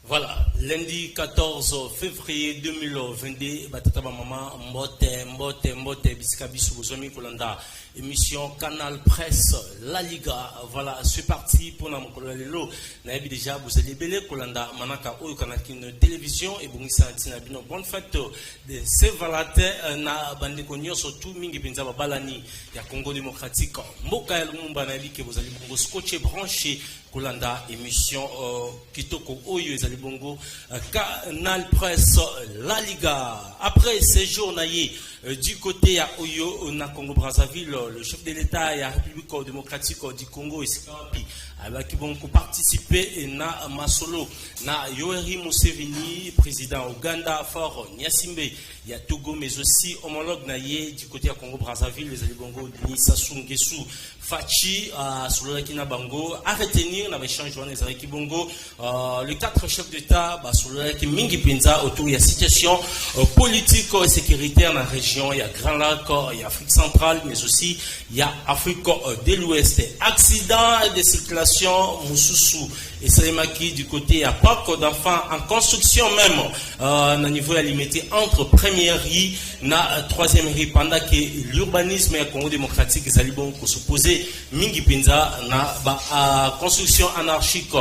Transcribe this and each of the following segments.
Voilà, lundi 14 février 2022, Batata Maman, Mbote, Biskabisu, Bozomi Kolanda, émission Canal Presse, La Liga. Voilà, c'est parti pour la Mokolelo. Naïbi déjà, vous allez belé Kolanda, Manaka, Oyo Kanakin télévision, et Bongisa Tinabino. Bonne fête de Saint-Valentin, na Bandekonyo, surtout Mingi Benzaba Balani, ya Congo démocratique. Moka El Mumba Naïbi, que vous allez vous scotcher, branché. Kolanda, émission Kitoko Oyo Ezali Bongo, Canal Presse, La Liga. Après séjour naïe du côté à Oyo, na Congo Brazzaville, le chef de l'État et la République démocratique du Congo et qui vont participer na Masolo, na Yoweri Museveni, président Ouganda, Fort Nyasimbe, il y a Togo, mais aussi homologue naïe du côté à Congo Brazzaville, les Bongo, Denis Sassou Nguesso, Fachi, Sololakina Bango, à retenir dans l'échange de Bongo, les quatre chefs d'État, Sololaki Mingi Penza, autour de la situation politique et sécuritaire dans la région, il y a Grand Lac, il y a Afrique centrale, mais aussi il y a Afrique de l'Ouest. Accident de circulation, Moussoussou et Salemaki du côté à parc d'enfants en construction même, au niveau limité entre première rue et troisième rue, pendant que l'urbanisme et Congo démocratique, ils allaient se poser Mingi Penza na construction anarchique,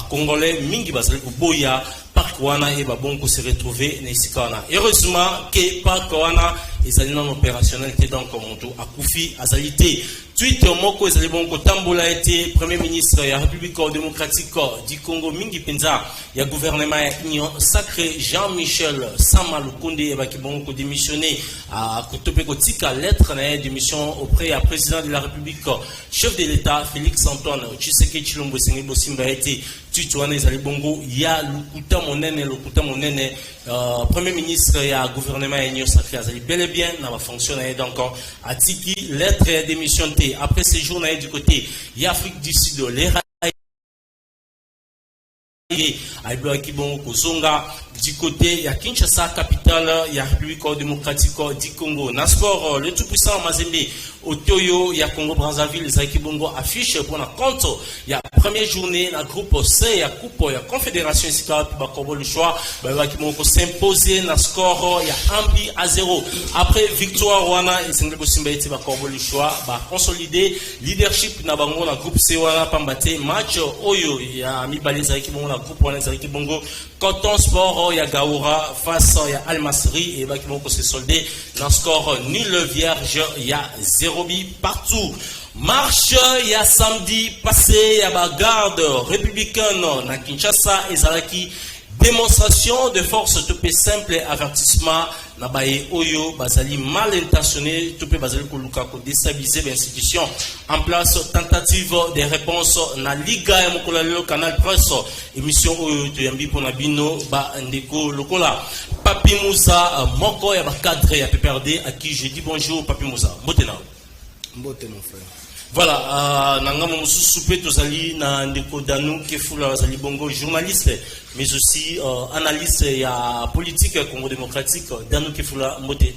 Congolais, Mingi Bazali Boya, Parc Wana et Babonko se retrouver Nesikana. Heureusement que Parc Wana est allé non opérationnel, donc Monto Akoufi Azalité. Tweet Moko Ezali Bonko Tambola a été Premier ministre de la République démocratique du Congo, Mingi Penza, il y a gouvernement Union Sacré Jean-Michel Samalukonde et Bakibonko démissionné à Kotopeko Tika, lettre de démission auprès du président de la République, chef de l'État Félix Antoine Tshisekedi Tshilombo Sengibo Simba a été Tutuane Ezali Bongo, il y a Lukuta Monene, Premier ministre et le gouvernement Union Sacré Azali bel et bien dans la fonction donc à Tiki, lettre de démission. Après ces jours du côté, il y a Afrique du Sud, les du côté, il y a Kinshasa, capitale, il y a République démocratique du Congo. Nasport, le tout-puissant Mazembe, Otoyo, il y a Congo Brazzaville, les Bongo affiche pour la compte. Il y a première journée, la groupe C, il y a Coupe, il y a Confédération Sika, puis Bakobo le choix, qui vont s'imposer, na score, il y a Ambi à 0. Après victoire, Wana, et Senglebo Simbaïti, Bakobo le choix, consolider leadership, na bango, la groupe C, Wana, Pambate, match, Oyo, il y a Mibali, Bongo, la groupe Wana, Bongo, Coton Sport, il y a Gaoura, face, il y a Al-Masri, et qui vont se solder, dans le score, nul vierge, il y a 0 but partout. Marche, il y a samedi passé, il y a la garde républicaine na Kinshasa et Zalaki. Démonstration de force, tout est simple, avertissement, Nabaye Oyo, Bazali mal intentionné, tout est Bazali Koluka, déstabiliser l'institution. En place, tentative de réponse, na Liga et Mokolalelo, Canal Presse, émission Oyo, Tuyambi pour Nabino, Ndeko Lokola. Papi Moussa, Moko, il y a cadre, il y a PPRD, à qui je dis bonjour, Papi Moussa. Mbotena. Mbote, mon frère. Voilà, Nangamo Moussou Soupé, Tozali, Ndeko Danou, Kefula, Zali Bongo, journaliste, mais aussi analyste et politique Congo démocratique, Danou Kefula, Mbote.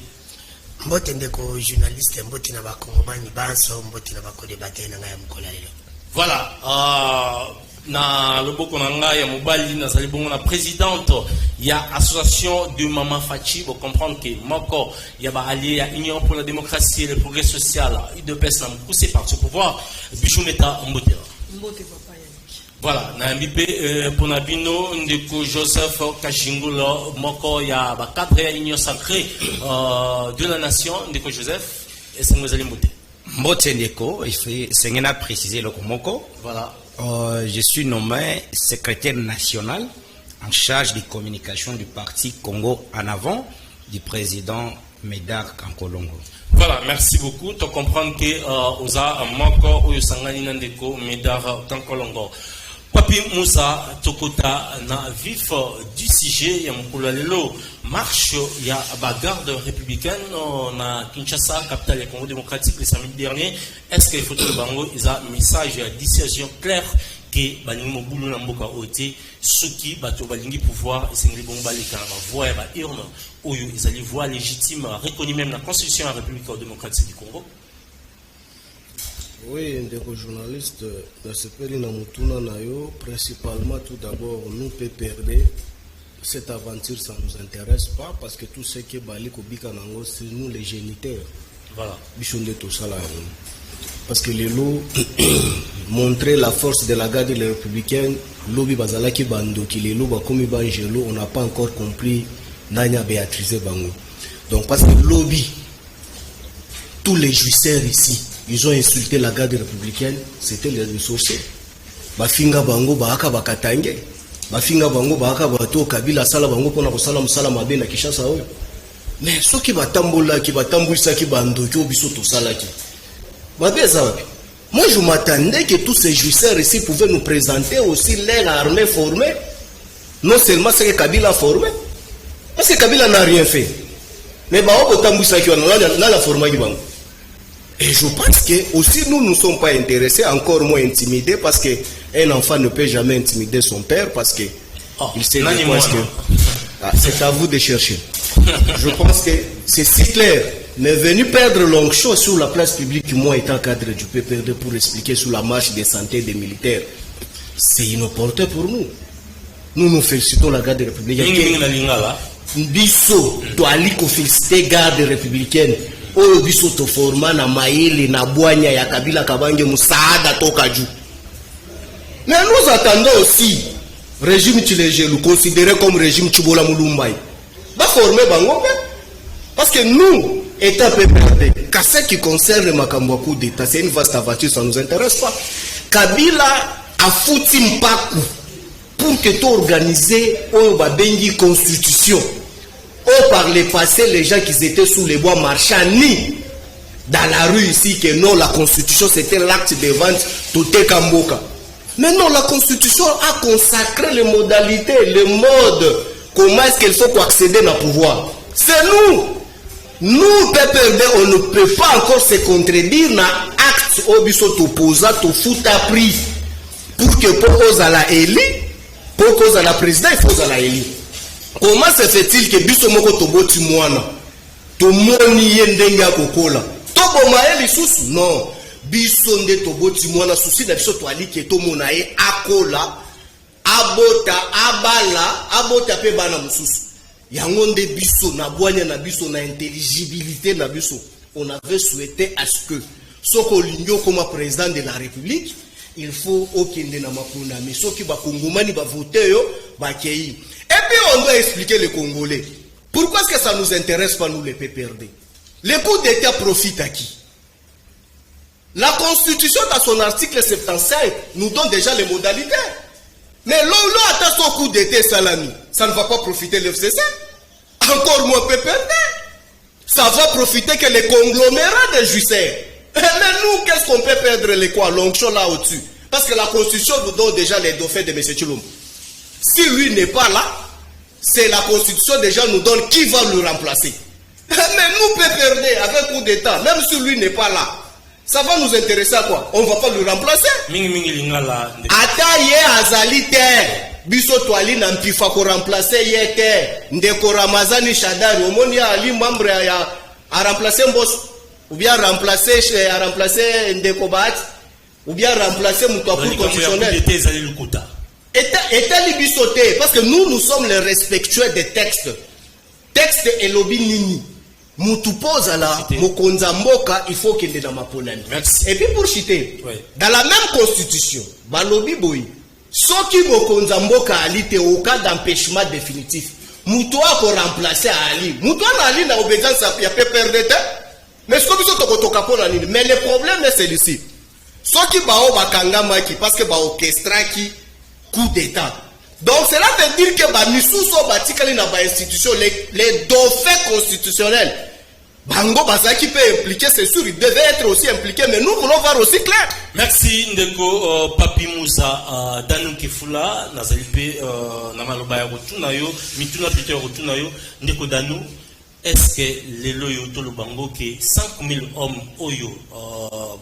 Mbote Ndeko, journaliste, Mbote Naba Kongomani, Banso, Mbote Naba Kodebate, Nangaya Mkolalelo. Voilà, na loboko nanga ya mobali na zali bongo na présidente ya association de Mama Fachi, vous comprendre que moko ya ba allié ya Union pour la démocratie et le progrès social UDPS na poussé par ce pouvoir Bichumeta Mbote papa Yannick. Voilà, na mbipé pour Nabino Ndeko Joseph Kachingolo moko ya ba cadre ya Union sacrée de la nation Ndeko Joseph et c'est nous allons Mbote. Mbote Ndeko, il faut s'engena préciser le moko. Voilà. Je suis nommé secrétaire national en charge de communication du parti Congo en avant du président Médard Kankolongo. Voilà, merci beaucoup. Tu comprends que Oza Moko ou Sangani Nandeko Médard Kankolongo. Papi Moussa Tokota na vif du sujet ya Moukolalelo marche ya bagarde républicaine na Kinshasa, capitale du Congo démocratique le samedi dernier. Est-ce que les photos de Bango ils ont un message de décision claire que Baningi Mobulu na mboka ote soki bato balingi pouvoir et sengli bongo baleka na voix ya ba urne oyo ils allaient voix légitime reconnue même la constitution de la République démocratique du Congo. Oui, ndeko journaliste, dans ce pays, principalement tout d'abord, nous PPRD, cette aventure, ça ne nous intéresse pas parce que tout ce qui est Bali Kobika Nango, c'est nous les géniteurs. Voilà. Bichonde tout ça là. Parce que les lots montrer la force de la garde républicaine, lobby bazalaki bando qui les lots bakomi banjelo, on n'a pas encore compris Nanya Béatrice Bango. Donc parce que lobby, tous les jouisseurs ici, ils ont insulté la garde républicaine, c'était les ressources. Bafinga Bango Bahaka Bakatange. Bafinga Bango Bahaka Bato Kabila Sala Bango Pona Kosala Musala Mabe na Kishasa oyo. Mais ceux qui batambola, qui batambulisa qui bando, qui obiso tout ça là qui. Moi je m'attendais que tous ces jouisseurs ici pouvaient nous présenter aussi leur armée formée. Non seulement c'est que Kabila a formé, parce que Kabila n'a rien fait. Mais Bao Tamboussa qui a la formation du banc. Et je pense que aussi nous ne sommes pas intéressés, encore moins intimidés, parce qu'un enfant ne peut jamais intimider son père, parce que il sait que c'est à vous de chercher. Je pense que c'est si clair. Mais venu perdre Longchamp sur la place publique, moi étant cadre du PPRD pour expliquer sur la marche de santé des militaires, c'est inopportun pour nous. Nous félicitons la garde républicaine. Biso doit aller féliciter garde républicaine. Oh biso to forma na maili na boanya ya Kabila Kabange Musaada Tokaju. Mais nous attendons aussi régime Tshilejelu considéré comme régime Tchibola Mulumbai. Va former bango parce que nous étant PPRD, qu'à ce qui concerne le Makambo coup d'État, c'est une vaste aventure, ça ne nous intéresse pas. Kabila a foutu Mpaku pour que tu organises une constitution. Ou par le passé, les gens qui étaient sous les bois marchands, ni dans la rue ici, que non, la constitution c'était l'acte de vente, tout est Kamboka. Mais non, la constitution a consacré les modalités, les modes, comment est-ce qu'il faut accéder au pouvoir. C'est nous. Nous, PPRD, on ne peut pas encore se contredire dans l'acte obiso opposant au foot à prix. Pour que pour à la éli, pour cause à la président, il faut à la éli. Comment se fait-il que biso moko toboti mwana tomoni yendenga kokola toboma eli susu non biso nde toboti mwana susi na biso twali ke tomona ye akola abota abala abota pe bana mususu yango nde biso na bwanya na biso na intelligibilité na biso on avait souhaité à ce que soko lingo comme président de la République il faut okende na makuna mais soki ba kongomani ba voter yo ba kei. Et puis on doit expliquer les Congolais. Pourquoi est-ce que ça ne nous intéresse pas, nous les PPRD? Le coup d'État profite à qui? La Constitution, dans son article 75, nous donne déjà les modalités. Mais l'on attend son coup d'État salami. Ça ne va pas profiter l'FCC. Encore moins PPRD. Ça va profiter que les conglomérats des jouisseurs. Mais nous, qu'est-ce qu'on peut perdre les quoi? Longchamp là au-dessus. Parce que la Constitution nous donne déjà les dauphins de M. Tshilombo. Si lui n'est pas là, c'est la Constitution déjà nous donne qui va le remplacer. Mais nous PPRD avec coup d'État, même si lui n'est pas là, ça va nous intéresser à quoi? On ne va pas le remplacer. Ata ye azali te, biso toali na mpifa ko remplacer ye te, ndeko Ramazani Shadari, omoni ali membre ya a remplacer Mbos, ou bien remplacer ndeko Bahati, ou bien remplacer Moutouakou constitutionnel. État libisoté, parce que nous sommes les respectueux des textes. Texte et lobby nini. Moutou pose à la Mokonza Mboka, il faut qu'il ait dans ma polène. Et puis pour citer, dans la même constitution, Balobi Boy, Soki Mokonza Mboka Ali te au cas d'empêchement définitif. Moutou a pour remplacer Ali. Moutou a Ali n'a obéissance à PPRD. Mais ce que nous sommes mais le problème est celui-ci. Soki Bao Bakanga Maki, parce que Bao Kestra qui coup d'État. Donc cela veut dire que Bamisuso Batikali na ba institution les dauphins constitutionnels. Bango Bazaki peut impliquer, c'est sûr, il devait être aussi impliqué, mais nous voulons voir aussi clair. Merci Ndeko Papi Moussa Danou Kifula Nazalipe Namaloba ya Rotuna yo Mituna Peter Rotuna yo Ndeko Danou. Est-ce que les loyaux to le bango que 5000 hommes oyo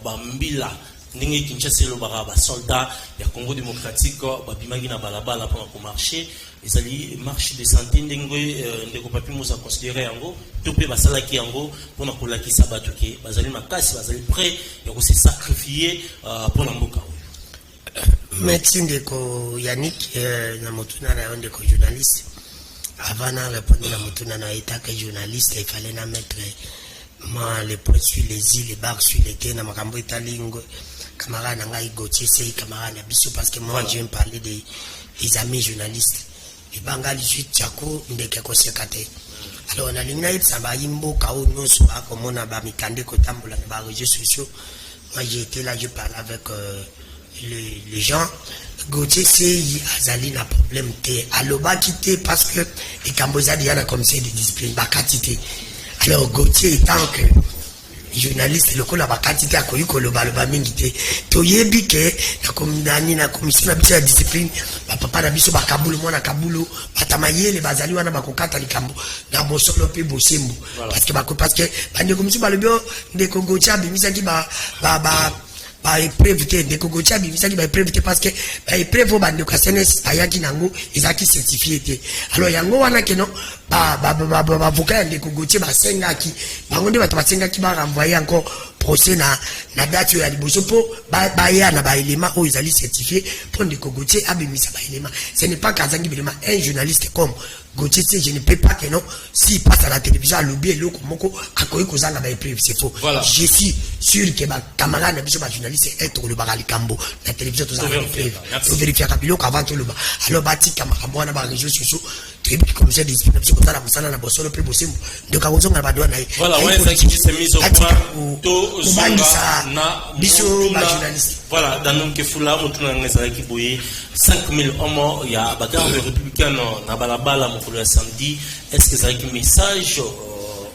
Bambila ndenge Kinshasa le baraba soldat ya Congo démocratique ba bimaki na balabala pour marcher ezali marche de santé ndenge ndeko papi musa considérer yango to pe basala ki yango pour na kolakisa bato ke bazali makasi bazali prêt ya ko se sacrifier pour la mboka. Merci ndeko Yannick na motuna na ndeko journaliste. Avant de répondre à mon na état que journaliste, il fallait na mettre moi les points sur les îles, les barres sur les terres, na makambo italingo, camarade na Gauthier, c'est camarade na biso parce que moi je viens parler des amis journalistes. Les Bangali suite Tchako, ndeke ko sekate. Alors on a l'ingna ça va imbo kao noso comme on a ba mikande ko tambola na ba réseaux sociaux. Moi j'ai été là, je parlais avec les gens. Gauthier c'est azali na problème te aloba quitté parce que les Cambodgiens il y a un commissaire de discipline bakatité. Alors Gauthier étant que journaliste le kola bakatité a koyi koloba loba mingi te toyebi ke na commission de discipline papa na biso bakabulu mwana kabulu batamayele bazali wana bakokata likambo na bosolo pe bosembo parce que bande commission balobio ndeko Gauthier bimisa ki ba épreuve de Kogotia bimisaki ba épreuve parce que ba épreuve bande ko SNS ayaki nango ezaki certifié. Alors yango wana keno ba avocat de Kogotia ba sengaki bango nde bato basengaki ba renvoyer encore procès na date ya liboso po ba ya na ba élément o ezali certifié pour de Kogotia abimisa ba élément. Ce n'est pas Kazangi Bilema un journaliste comme Gauthier, je ne peux pas que non, s'il passe à la télévision, à l'objet, l'eau, comme à quoi il a épreuve, c'est faux. Voilà. Je suis sûr que ma camarade, ma journaliste, est au Barali Cambo, la télévision, tout ça, il vérifie à Kabilo qu'avant tout le bas. Alors, bâti, camarade, moi, dans la région sociaux, tu es comme ça, des disciplines, comme ça, la moussana, la bossole, le plus possible. Donc, à vous, on va donner. Voilà, ouais, ça qui s'est mis au point. Voilà, dans le Kefula, on a qui bouillé 5000 hommes, il y a bagarre de républicains, na balabala, mon samedi. Est-ce que ça a un message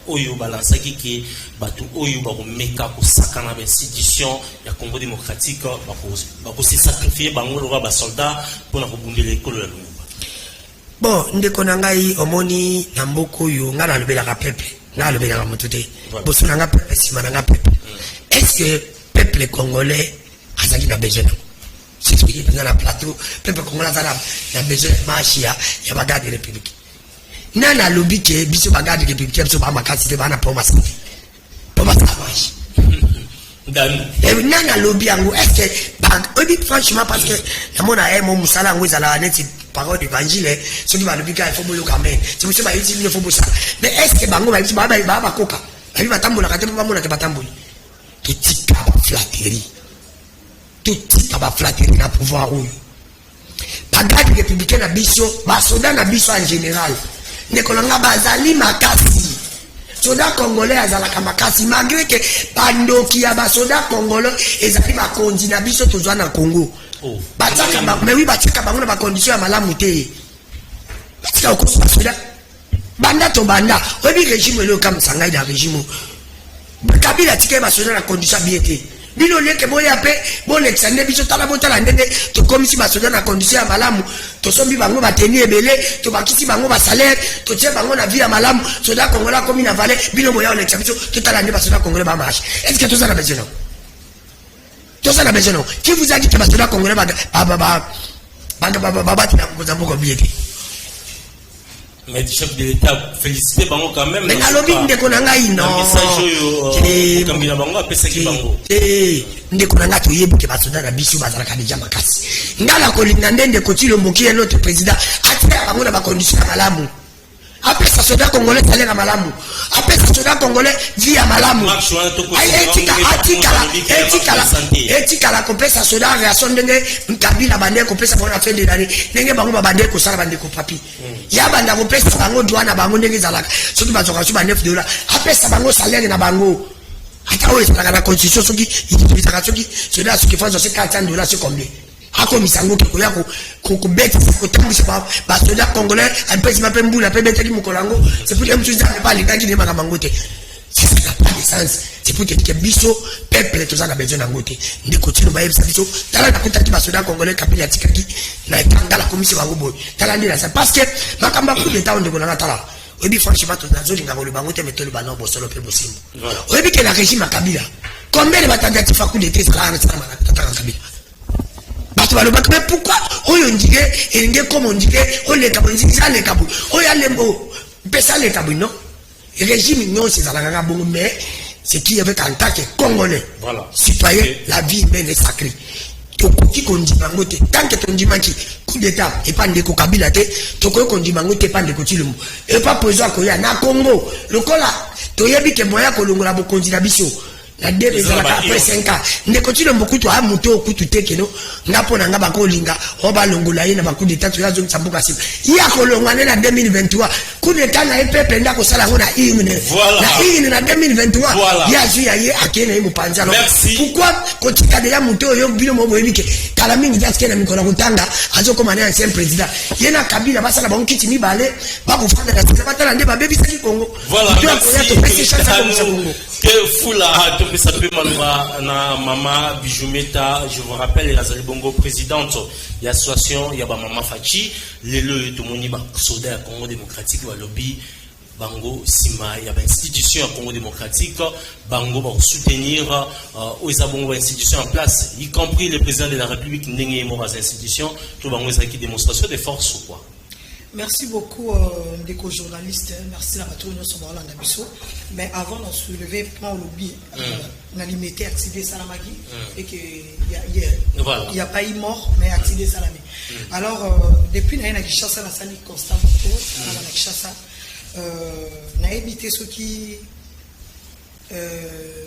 oyo balansaki ki batu oyo ba meka ko sakana ba institution ya Congo démocratique ba ko se sacrifier bango lo ba soldat pour na ko bundela ekolo ya Lumumba. Bon, ndeko na ngai omoni na mboko yo ngala lobela ka peuple na lobela ka motute boso na nga peuple sima na nga peuple. Est-ce que peuple congolais azaki na besoin c'est expliqué dans la plateau peuple congolais a besoin de marche ya bagarre de république. Nana lobby ke biso bagarre de république biso ba makasi te bana poma santé. Poma marche. Nana lobby yango est-ce que obi franchement parce que la mona e mo musala ngo ezala net parole d'évangile ce qui va lobby ka il faut boyo quand même. C'est monsieur ba yiti il faut bosa. Mais est-ce que bango ba yiti ba koka. Ba batambola ka te ba mona ke batamboli. Tout ba flatterie. Tout ba flatterie na pouvoir oyo. Bagarre républicaine na biso, ba soda na biso en général. Nekolanga bazali makasi. Soda congolais azalaka makasi malgré que bandoki ya ba soda congolais ezali ba kondi na biso tozwa na Congo. Bataka ba mais oui bataka bango na ba condition ya malamu te. Bataka ko soda. Banda to banda, obi régime le comme sangai da régime. Kabila tike ba soda na condition bien te. Bino leke boya pe bo lexane biso tala botala ndenge to komisi basoda na condition ya malamu to sombi bango bateni ebele to bakisi bango ba salaire to tie bango na vie ya malamu soda kongola komi na valeur bino boya lexa biso to tala ndenge basoda kongola ba marche. Est-ce que tout ça na besoin non? Tout ça na besoin non? Qui vous a dit que basoda kongola ba tina kozambo ko biete? Mais le chef de l'État félicité bango quand même. Mais na lobby ndeko na ngai non. Message yo kambina bango apesa ki bango. Ndeko na ngato yebi ke basoda na biso bazala ka déjà makasi. Ngala ko linga ndende ko tilo moki notre président atia bango na ba condition malamu. Après ça soda congolais salaire malamu. Après ça soda congolais vie à malamu. Etika la compesa soda réaction ndenge Kabila bande ko pesa pour la fin de l'année. Ndenge bango ba bande ko sala bande ko papi. Ya banda ko pesa bango douane bango ndenge zalaka. Soki bazoka su ba $9. Après ça bango salaire na bango. Ata o ezala na constitution soki itibisaka soki soda soki fa $400 c'est combien? Ako misango ke koya ko beta ko tambisa ba soda congolais un peu ma pembu la pebeta ki mukolango c'est pour que mtu nzambe pas les qui ne maka mangote c'est ça pas de sens c'est pour que biso peuple tous a besoin d'angote ndi continue ba yebisa biso tala na kutaki ba soda congolais kapila tikaki na tanga la commission bango boy tala ndi na ça parce que makamba coup d'état on ndeko na tala obi franchement to nazo linga ko le bangote metolo ba no bosolo pe bosimbo obi ke la régime Kabila combien de tentatives à coup d'été ça là mais pourquoi on dirait et comme on dirait on les cabos ça les cabos on y a les mots ça les cabos non régime non c'est ça la bon mais c'est qui avec en tant que congolais voilà citoyen la vie humaine est sacrée tokoki kondimango te tant que tondimaki coup d'état et pas ndeko kabila te tokoki kondimango te pas ndeko Tshilombo et pas besoin koya na Congo lokola toyebi ke moya kolongola bokonzi na biso la debe za la après 5 ans ndeko Tshilombo kutu a muto kutu tekeno ngapo na ngaba kolinga oba longola yena ba coup d'état to yazo tsambuka sim ya kolongana na 2023 coup d'état na epepe ndako sala ngona himne na himne na 2023 ya ju ya ye akena yimu panza pourquoi kotika de ya muto yo bino mo boyebike kala mingi daske na mikona kutanga azo koma na ancien président yena Kabila basala ba nkiti mibale ba kufanda na sala batala nde ba baby saki Congo voilà que fula to pesa pe malwa na mama Bijumeta je vous rappelle la Bongo présidente ya association ya ba mama Fachi lelo to moni ba soda ya Congo démocratique wa lobby bango sima ya ba institution ya Congo démocratique bango ba soutenir aux Bongo institutions en place y compris le président de la République ndenge mo ba institutions to bango ezaki démonstration de force ou quoi. Merci beaucoup, des journalistes. Merci à tous nos mais avant de soulever point au lobby, on a limité accéder Salamagi et qu'il n'y a pas eu mort, mais accéder Salamé. Alors, depuis que Kishasa na sali constant na Kishasa, na évité ce qui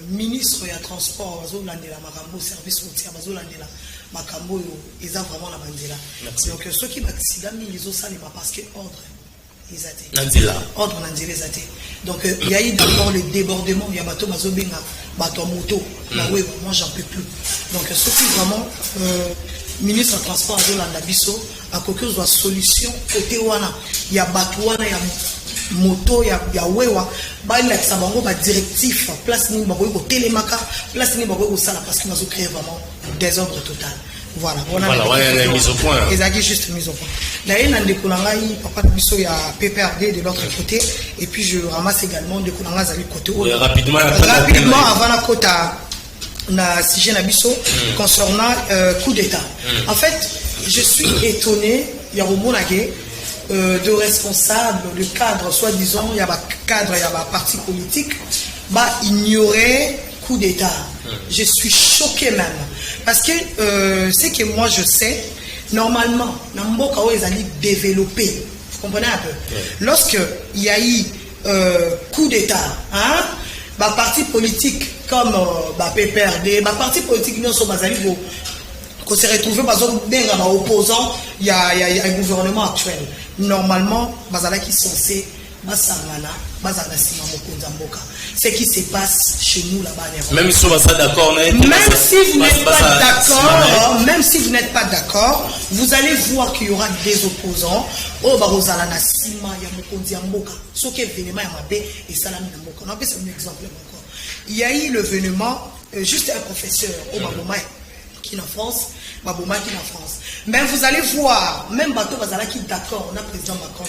ministre et transport Bazolandela Makambo service routier Bazolandela Makambo ils ont vraiment la bandela. Donc ceux qui accident ils ont ça parce que ordre ils ont ordre Nandela ils ont. Donc il y a eu d'abord le débordement il y a bateau Bazobenga bateau moto là ouais moi j'en peux plus. Donc ceux qui vraiment ministre du transport Bazolanda biso à quelque chose de solution côté wana il y a bateau wana il y a moto ya wewa ba la sabango ba directif place ni bako ko télémaka place ni bako ko sala parce que nous créer vraiment désordre total voilà on a la mise au point exactement juste mise au point là il y a des kolangai papa de biso ya PPRD de l'autre côté et puis je ramasse également des kolangas zali côté rapidement avant la quota na sujet na biso concernant coup d'état en fait je suis étonné il y a de responsables, de cadres, soi-disant, il y a un cadre, il y a un parti politique, ignorer coup d'état. Je suis choqué même. Parce que c'est que moi je sais, normalement, Namboka ils allaient développer. Vous comprenez un peu? Lorsqu'il y a eu coup d'état, parti politique comme PPRD, parti politique non sont qu'on s'est retrouvé par exemple opposant il y a un gouvernement actuel. Normalement, bazala qui sont censés ce qui se passe chez nous là-bas. Même si vous n'êtes pas d'accord, même si vous n'êtes pas d'accord, vous allez voir qu'il y aura des opposants. Oh barozala na sima ya mokonzi ya mboka. Ce qui est événement ya mabe et salami na mboka. On a fait un exemple encore. Il y a eu l'événement juste un professeur au Baboma qui est en France. Baboma qui est en France. Mais vous allez voir, même Bateau Bazala qui est d'accord, on a le président Macron,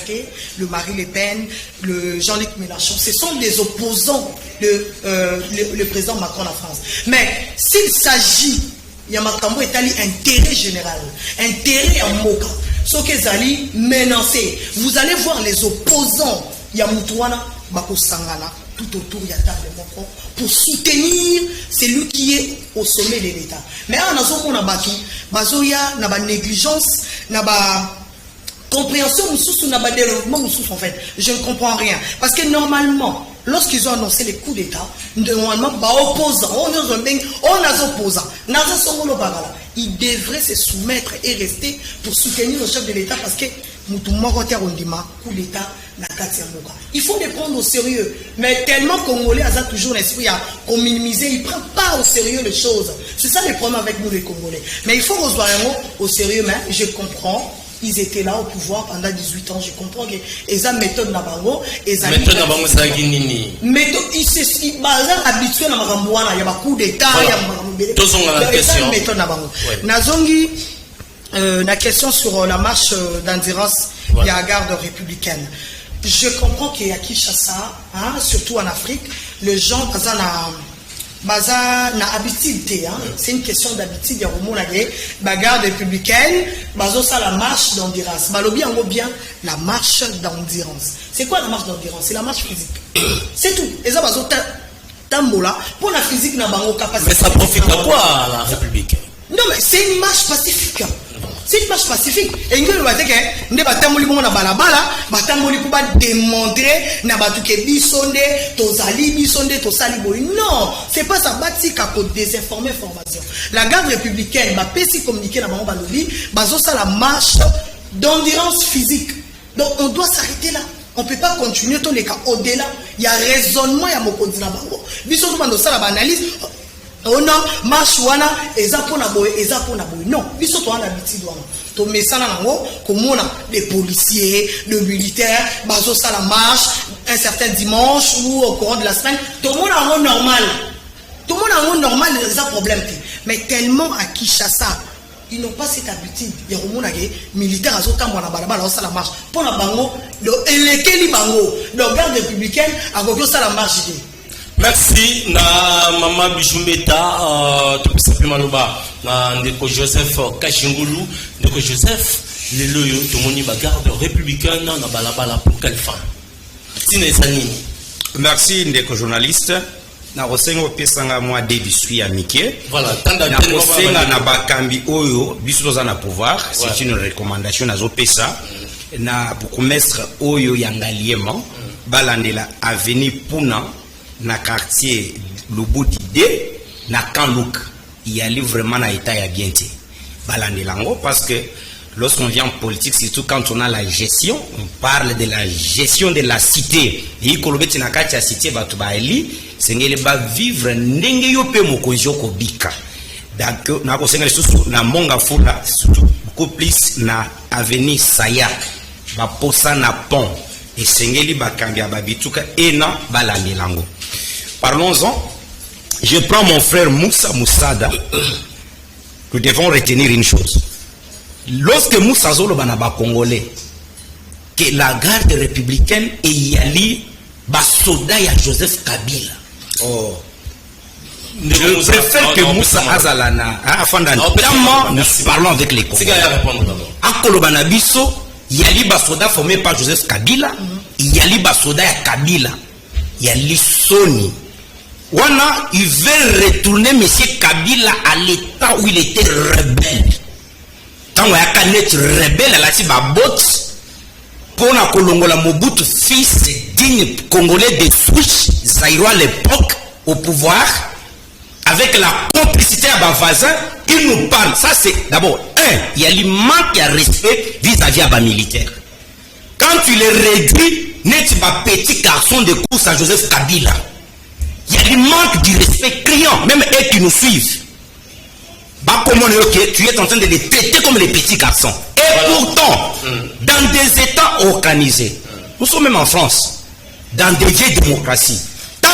le Marie Le Pen, le Jean-Luc Mélenchon, ce sont des opposants le président Macron en France. Mais s'il s'agit, il y a Makambo est allé intérêt général, intérêt en Moka, ce qu'ils allaient menacer. Vous allez voir les opposants, il y a Moutouana, Bako Sangana, tout autour, il y a table Moko, pour soutenir celui qui est au sommet de l'État. Mais on a une négligence, une compréhension, une développement, en fait. Je ne comprends rien. Parce que normalement, lorsqu'ils ont annoncé les coups d'État, normalement, ils devraient se soumettre et rester pour soutenir le chef de l'État parce que coup d'État. Il faut les prendre au sérieux. Mais tellement Congolais ont toujours l'esprit à minimiser, ils ne prennent pas au sérieux les choses. C'est ça le problème avec nous les Congolais. Mais il faut rejoindre au sérieux, mais je comprends. Ils étaient là au pouvoir pendant 18 ans. Je comprends que ils ont méthode Nabango. Méthode Nabango, c'est la Guinée. Méthode, ils sont habitués à Marambouana. Il y a beaucoup d'État. Il y a méthode Nabango. Nazongi, la question sur la marche d'endurance, il y a la garde républicaine. Je comprends qu'il y a Kinshasa, surtout en Afrique, les gens, baza na habitude hein? C'est une question d'habitude ya komona ke bagarde républicaine bazo ça la marche d'endurance balobi yango bien la marche d'endurance. C'est quoi la marche d'endurance? C'est la marche physique. C'est tout. Et ça bazo tambola pour la physique na bango capacité. Mais ça profite à quoi à la République? Non mais c'est une marche pacifique. C'est une marche pacifique. Et nous va dire que ne batamboli bongo na balabala, batamboli pour ba démontrer na batuke bisonde, tozali bisonde, tosali boy. Non, c'est pas ça bati ka ko désinformer formation. La garde républicaine ba pesi communiquer na bango balobi, bazo ça la marche d'endurance physique. Donc on doit s'arrêter là. On ne peut pas continuer tous les cas au-delà. Il y a raisonnement, il y a mokondi na bango. Biso tout mando ça la analyse. Oh non, marche wana ezapona boy, ezapona boy. Non, biso to ana habitude wana. To mesana nango komona les policiers, les militaires, bazo ça la marche un certain dimanche ou au courant de la semaine, tout le monde en normal. Tout le monde en normal, il y a un problème. Mais tellement à Kinshasa, ils n'ont pas cette habitude. Il y a un militaire à Zotam, on a balabala, on a la marche. Pour la bango, le Keli bango, le garde républicaine, à Gogo, ça la marche. Merci na Mama Bijumbeta tout simplement loba na ndeko Joseph Kachingulu ndeko Joseph lelo yo to moni ba garde républicaine na balabala pour quelle fin Tinezani. Merci ndeko journaliste na rosengo pesanga moi début suis amitié. Voilà, tanda na rosenga na bakambi oyo biso toza na pouvoir, c'est une recommandation na zo pesa na bourgmestre oyo yangaliema balandela avenue Puna na quartier Lubudi D na Kanlouk il y a vraiment na état ya bien té balandelango parce que lorsqu'on vient en politique surtout quand on a la gestion on parle de la gestion de la cité et kolobeti na kati ya cité batu ba eli sengele ba vivre ndenge yo pe mokonzi ko bika donc na ko sengele susu na monga fula surtout beaucoup plus na avenue Saya ba posa na pont et sengeli ba kambia ba bituka ena balandelango. Parlons-en. Je prends mon frère Moussa Moussada. Nous devons retenir une chose. Lorsque Moussa Zolo banaba congolais, que la garde républicaine et Yali basoda ya Joseph Kabila. Oh. Je préfère que Moussa Azalana, nous parlons avec les Congolais. Akolo banabiso, Yali basoda formé par Joseph Kabila, Yali basoda ya Kabila, Yali Soni. Wana, il veut retourner M. Kabila à l'état où il était rebelle. Quand on a être rebelle, elle a dit babot pour la Kolongola Mobutu, fils digne congolais de souche, Zaïrois à l'époque, au pouvoir, avec la complicité à Bavasin, il nous parle. Ça, c'est d'abord, il y a le manque de respect vis-à-vis à militaire. Quand tu les réduis, n'est-ce pas petit garçon de course à Joseph Kabila? Il y a du manque du respect criant, même eux qui nous suivent. Bah, comment tu es en train de les traiter comme les petits garçons. Et voilà. Pourtant, dans des États organisés, nous sommes même en France, dans des vieilles démocraties, tant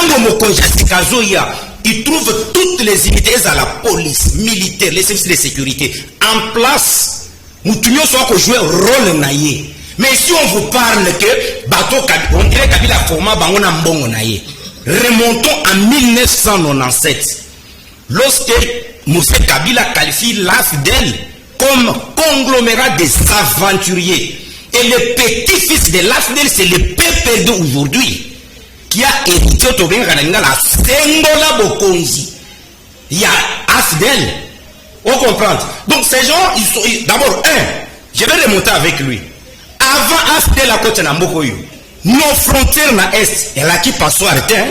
ils trouvent toutes les unités à la police, militaire, les services de sécurité en place. Nous devons jouer un rôle naïe. Mais si on vous parle que bateau on dirait Kabila format bangona mbongo naïe. Remontons en 1997, lorsque Moussa Kabila qualifie l'AFDEL comme conglomérat des aventuriers. Et le petit-fils de l'AFDEL, c'est le PPD aujourd'hui, qui a hérité la Sengola Bokonzi. Il y a AFDEL. On comprend. Donc ces gens, ils sont... D'abord, je vais remonter avec lui. Avant AFDEL à côté de Nambokoyo, nos frontières na est et là qui passe à terre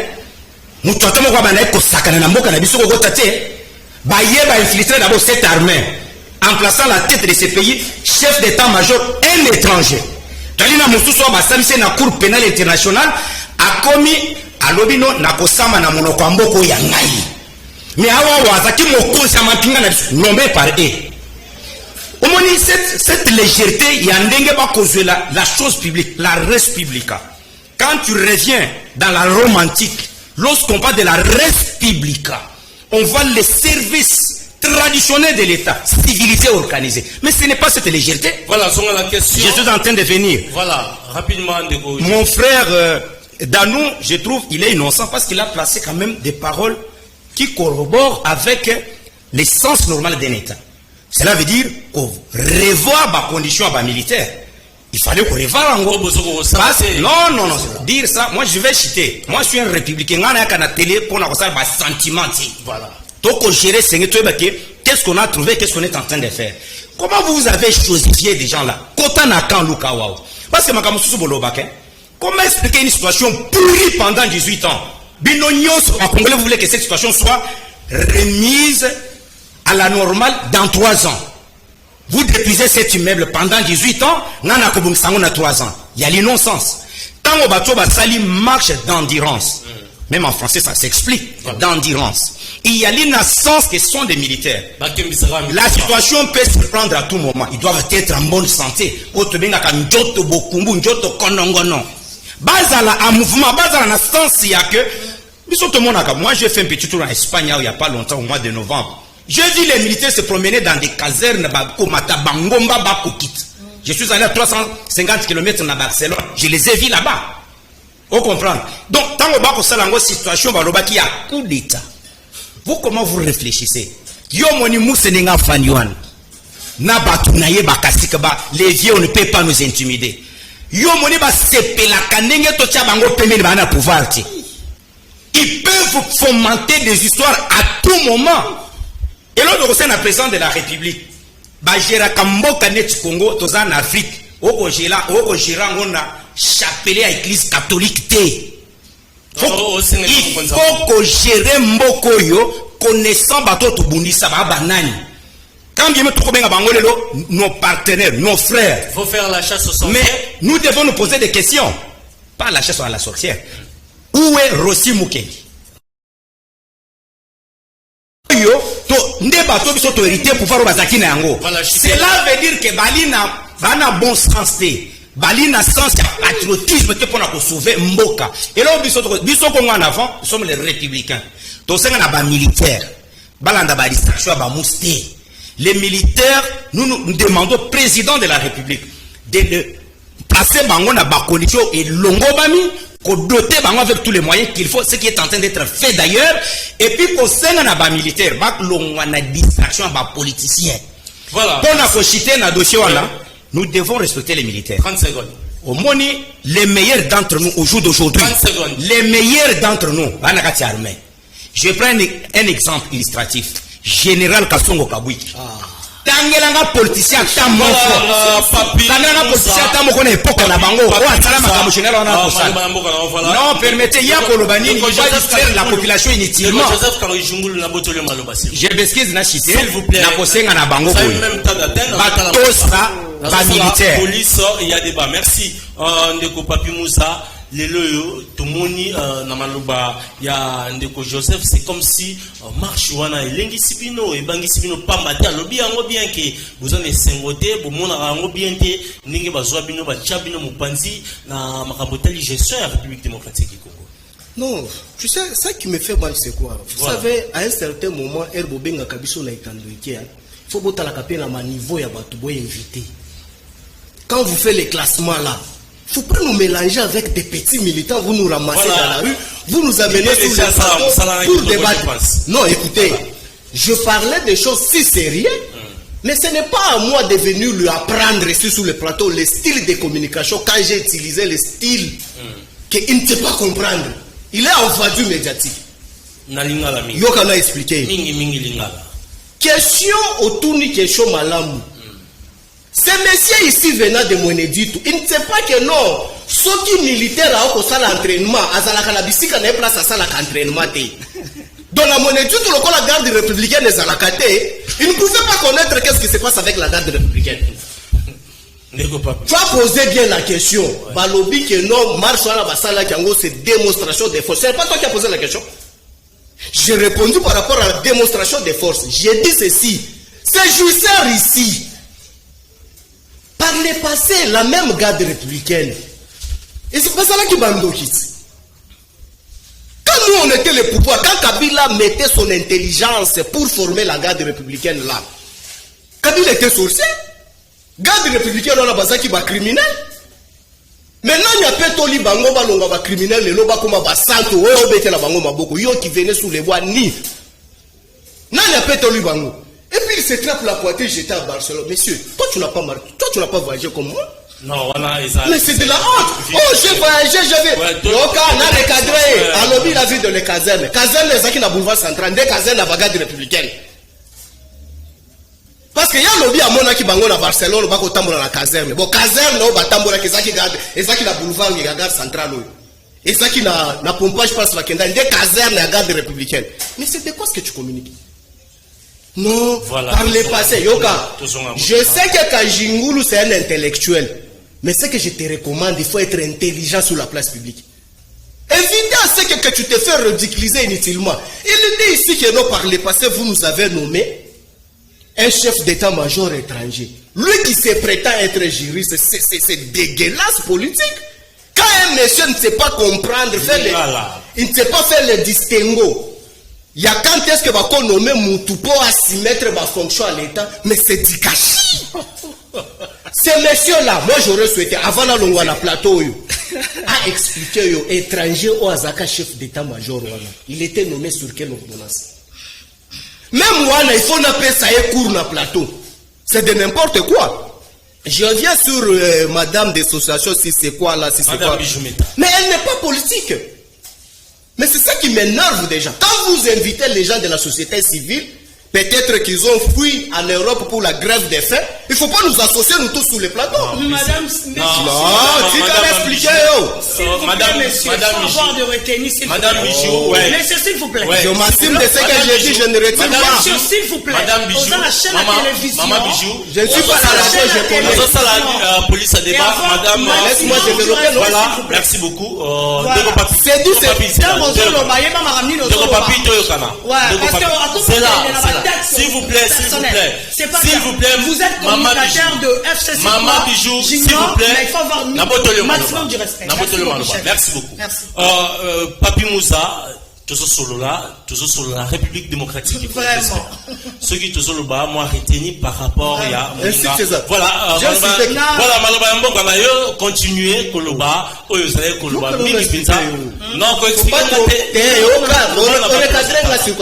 nous tentons quoi bana ko sakana na mboka na biso ko tate ba yeba infiltrer d'abord cette armée en plaçant la tête de ce pays chef d'état-major un étranger talina mususu ba samisi na cour pénale internationale a commis à lobino na kosama na monoko mboko ya ngai mais awa wazaki mokonzi amatinga na nommé par eux. Cette légèreté, il y a la chose publique, la res publica. Quand tu reviens dans la Rome antique, lorsqu'on parle de la res publica, on voit les services traditionnels de l'État, civilisé, organisé. Mais ce n'est pas cette légèreté. Voilà, c'est la question. Je suis en train de venir. Voilà, rapidement. Mon frère Danou, je trouve, il est innocent parce qu'il a placé quand même des paroles qui corrobore avec l'essence normale d'un État. Cela veut dire qu'on revoir ma condition à militaire. Il fallait qu'on revoie en gros. Non. Dire ça, moi je vais citer. Moi je suis un républicain. On a la télé pour avoir ça, sentiment. Voilà. Donc on gérer, qu'est-ce qu'on a trouvé, qu'est-ce qu'on est en train de faire. Comment vous avez chosifié des gens là? Parce que comment expliquer une situation pourrie pendant 18 ans? En Congolais, vous voulez que cette situation soit remise à la normale dans 3 ans. Vous détruisez cet immeuble pendant 18 ans, on a 3 ans. Il y a l'innocence. Tant au bateau, ça marche d'endurance. Même en français, ça s'explique. D'endurance. Il y a l'innocence que sont des militaires. La situation peut se prendre à tout moment. Ils doivent être en bonne santé. Bazala en mouvement, bazala na sens il y a que moi j'ai fait un petit tour en Espagne il n'y a pas longtemps, au mois de novembre. J'ai vu les militaires se promener dans des casernes je suis allé à 350 km à Barcelone, je les ai vus là-bas. Vous comprenez? Donc tant que ça la situation qui a coup d'état. Vous comment vous réfléchissez? Yo moni musenenga fanywan. Na batu na ye bakasika ba, les vieux on ne peut pas nous intimider. Yo moni ba sepela kanenge to chabango pemeni ba na pouvoir ti. Ils peuvent fomenter des histoires à tout moment. Et l'autre c'est le président de la République. Ba gera kamboka net Congo toza en Afrique. Oko gera on a chapelé à l'église catholique té. Il faut que gérer mboko yo connaissant bato to bundisa ba banani. Quand bien nos partenaires, nos frères. Il faut faire la chasse aux sorcières. Mais nous devons nous poser des questions. Pas la chasse à la sorcière. Où est Rossi Mukendi? Cela veut dire que Balina bon sens. Balina sens patriotisme pour nous sauver Mboka. Et là, nous en avant, nous sommes les républicains. Nous sommes les militaires. Balanda ba distraction ba mousté. Les militaires, nous demandons au président de la République de placer Bango dans la condition et l'ongobami, qu'on dote Bango avec tous les moyens qu'il faut, ce qui est en train d'être fait d'ailleurs, et puis qu'on s'en a ba militaire, ba l'ongwana distraction ba politicien. Voilà. Pour la citer dans le dossier, nous devons respecter les militaires. 30 secondes. Au moni, les meilleurs d'entre nous, au jour d'aujourd'hui, 30 secondes. Les meilleurs d'entre nous, je prends un exemple illustratif. Général Kassongo Kabwiki. Tangelanga politicien tamofo. Tangelanga politicien tamoko na époque na bango. O atala makambo général on a posé. Non, permettez ya kolobani il va distraire la population inutilement. Je m'excuse na cité. S'il vous plaît. Na posenga na bango boy. Batosa ba militaire. Police il y a débat. Merci. Ndeko Papi Moussa. Lelo tumoni na maloba ya ndeko Joseph, c'est comme si marche wana elengi sibino e bangi sibino pamba te alobi yango bien que besoin de sengote bo mona yango bien te ninge bazwa bino ba chabino mupanzi na makabotali gestion ya République démocratique du Congo. Non, tu sais, ça qui me fait mal c'est quoi? Vous savez, à un certain moment Herbo Benga Kabiso na ikandoike, il faut botter la capelle à ma niveau ya batu boy invité. Quand vous faites les classements là, il ne faut pas nous mélanger avec des petits militants, vous nous ramassez dans la rue, vous nous amenez sur le plateau pour débattre. Non, écoutez, je parlais des choses si sérieuses, mais ce n'est pas à moi de venir lui apprendre ici sur le plateau le style de communication quand j'ai utilisé le style qu'il ne sait pas comprendre. Il est en voiture médiatique. Yokana expliqué. Question autour de question malamu. Ce monsieur ici venant de Mweneditu, il ne sait pas que non, ceux qui militaires ont fait l'entraînement, à la bisika n'a place à ça l'entraînement. Dans la Mweneditu, la garde républicaine est à la caté, il ne pouvait pas connaître qu'est-ce qui se passe avec la garde républicaine. Tu as posé bien la question. Balobi que non, marche à la basala Kango, c'est démonstration de force. C'est pas toi qui as posé la question. J'ai répondu par rapport à la démonstration de force. J'ai dit ceci. Ces jouisseurs ici, par le passé, la même garde républicaine. Et c'est pas ça là qui m'a dit. Quand nous on était le pouvoir, quand Kabila mettait son intelligence pour former la garde républicaine là, Kabila était sorcier. Garde républicaine on a basé qui va criminel. Maintenant il y a pas toli bango balonga ba criminel le loba comme ba santo o bete la bango maboko yo qui venait sous les voies ni Nani a pété lui bango. Et puis il se trappe la poitrine, j'étais à Barcelone. Monsieur, toi tu n'as pas marqué, toi tu n'as pas voyagé comme moi. Non, voilà, exact. Mais c'est de la honte. Oh, j'ai voyagé, j'avais. Donc, on a les cadrés. À l'objet, la ville de les casernes. Casernes, les qui na boulevard central. Des casernes à bagade républicaine. Parce qu'il y a lobby à mon qui bango na Barcelone, on va au tambour dans la caserne. Bon, caserne, on va tambour à qui garde, et ça qui na boulevard, il y a garde central. Et ça qui na pompage passe la kenda, des casernes à garde républicaine. Mais c'est de quoi ce que tu communiques? Non, voilà, par le passé, Yoka. Je sais que Kajingulu c'est un intellectuel. Mais ce que je te recommande, il faut être intelligent sur la place publique. Évitez à ce que tu te fais ridiculiser inutilement. Il dit ici que non, par le passé, vous nous avez nommé un chef d'état-major étranger. Lui qui se prétend être juriste, c'est dégueulasse politique. Quand un monsieur ne sait pas comprendre, il ne sait pas faire le distinguo. Il y a quand est-ce que va qu'on nomme Moutoupo à s'y mettre ma fonction à l'État, mais c'est du gâchis. Ces messieurs-là, moi j'aurais souhaité, avant la longue la plateau, à expliquer aux étrangers au Azaka chef d'état-major. Il était nommé sur quelle ordonnance? Même moi, il faut n'appeler ça un cours dans plateau. C'est de n'importe quoi. Je reviens sur madame d'association, si c'est quoi là, si c'est quoi. Mais elle n'est pas politique. Mais c'est ça qui m'énerve déjà. Quand vous invitez les gens de la société civile, peut-être qu'ils ont fui en Europe pour la grève des faim. Il ne faut pas nous associer nous tous sur les plateaux. Madame, tu vas expliquer. Madame Bijou, ouais. Monsieur, s'il vous plaît. Je m'assume de ce que j'ai dit, je ne retire pas. Monsieur, s'il vous plaît. Madame Bijou, la chaîne à télévision. Maman Bijou. Je ne suis pas à la radio, je connais. Dans la police à débat, madame. Laisse-moi développer. Voilà, merci beaucoup. C'est dit, c'est là. S'il vous plaît. S'il vous plaît, vous êtes communicateur de FCC. Maman Bijou, s'il vous plaît. Mais il faut avoir le maximum du respect. Merci beaucoup. Papi Moussa, toujours sur la République démocratique du Congo. Vraiment. Ceux qui toujours le bas, moi retenu par rapport à voilà, Maloba Mbongo na yo continuer koloba, oyo zale koloba mingi pinza. Non, ko expliquer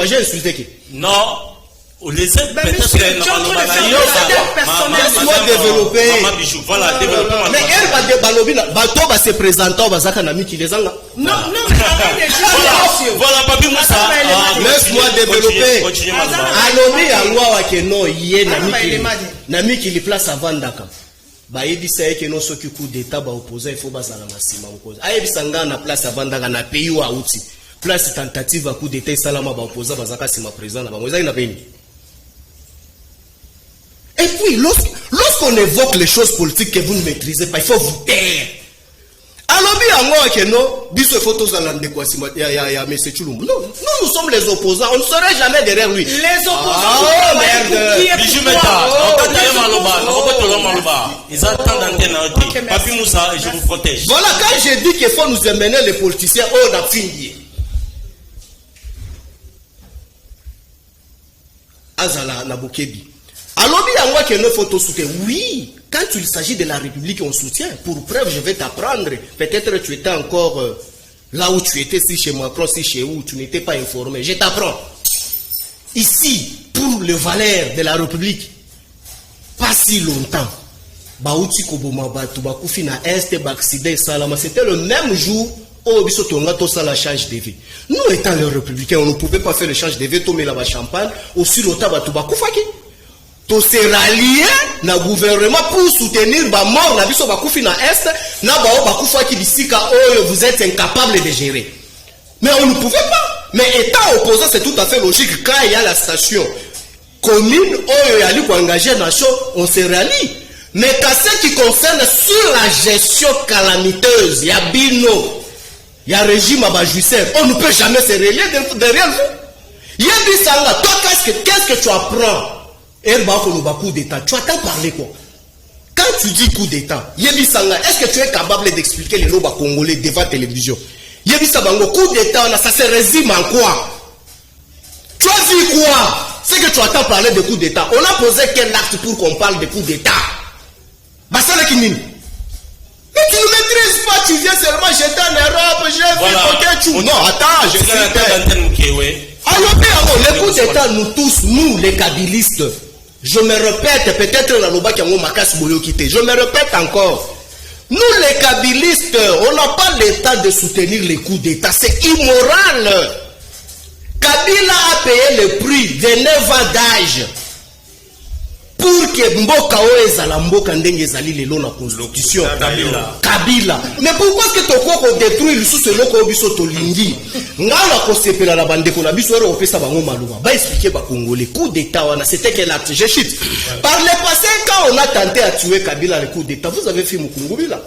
j'ai insulté qui? Non. Les aides peut-être laisse-moi développer. Voilà, développer. Mais elle va se présenter au Bazaka Nami qui les a. Non, voilà, Papi Moussa. Laisse-moi développer. Alobi Angwa Keno, Yé Nami qui les place à Vandaka. Bayebi saye que non ceux qui coup d'état ba opposé il faut bazala masima opposé. Ayebi sanga na place à Vandaka na pays wa outi. Place tentative à coup d'état salama ba opposé bazaka sima président na ba moza ina beni. Et puis, lorsqu'on évoque les choses politiques que vous ne maîtrisez pas, il faut vous taire. Alors, bien, il faut tous aller il y a M. Tchouloum. Non, nous sommes les opposants, on ne serait jamais derrière lui. Les opposants, merde. Bijou ils attendent d'antenne. Papi Moussa, je vous protège. Voilà, quand j'ai dit qu'il faut nous emmener les politiciens, on a fini. Azala Nabukebi. Alors, bien, que nos photos soutiennent. Oui, quand il s'agit de la République, on soutient. Pour preuve, je vais t'apprendre. Peut-être tu étais encore là où tu étais, si chez Macron, si chez où, tu n'étais pas informé. Je t'apprends. Ici, pour les valeurs de la République, pas si longtemps, Baouti Koboma Batu, Bakoufi na Est, Bakside, Salama, c'était le même jour où Bisotonga Tosa la change de vie. Nous, étant les républicains, on ne pouvait pas faire le change de vie, tomber là-bas champagne, aussi longtemps, Batu Bakoufaki. To se rallier na gouvernement pour soutenir ba mort na biso bakufi na est na bao bakufa ki bisika oyo vous êtes incapable de gérer. Mais on ne pouvait pas. Mais étant opposant, c'est tout à fait logique. Quand il y a la station commune oyo yali ko engager na show, on se rallie. Mais qu'à ce qui concerne sur la gestion calamiteuse, il y a Bino, il y a régime à Bajouisseur, on ne peut jamais se relier derrière vous. Il y a dit ça là, toi qu'est-ce que tu apprends? Coup d'État. Tu attends parler quoi? Quand tu dis coup d'État, est-ce que tu es capable d'expliquer les lobes congolais devant la télévision? Coup d'État, ça se résume en quoi? Tu as dit quoi? C'est que tu attends parler de coup d'État. On a posé quel acte pour qu'on parle de coup d'État? Mais tu ne maîtrises pas, tu viens seulement jeter en Europe, j'ai vu aucun chou. Non, attends, je suis Alors, les coups d'État, nous tous, nous les kabylistes, je me répète, peut-être la loba qui a makas boyo quitté, je me répète encore, nous les kabylistes, on n'a pas l'état de soutenir les coups d'État, c'est immoral. Kabila a payé le prix de 9 ans d'âge pour que Mboka Oezala Mboka ndenge ezali lelo na constitution Kabila. Mais pourquoi est-ce que toko ko détruire le sous loko biso tolingi? Ngala ko sepela la bande ko na biso ro opesa bango maluba. Ba expliquer ba Congolais coup d'état wana c'était quel acte? Je chute. Par le passé quand on a tenté à tuer Kabila le coup d'état, vous avez fait Mukungubila.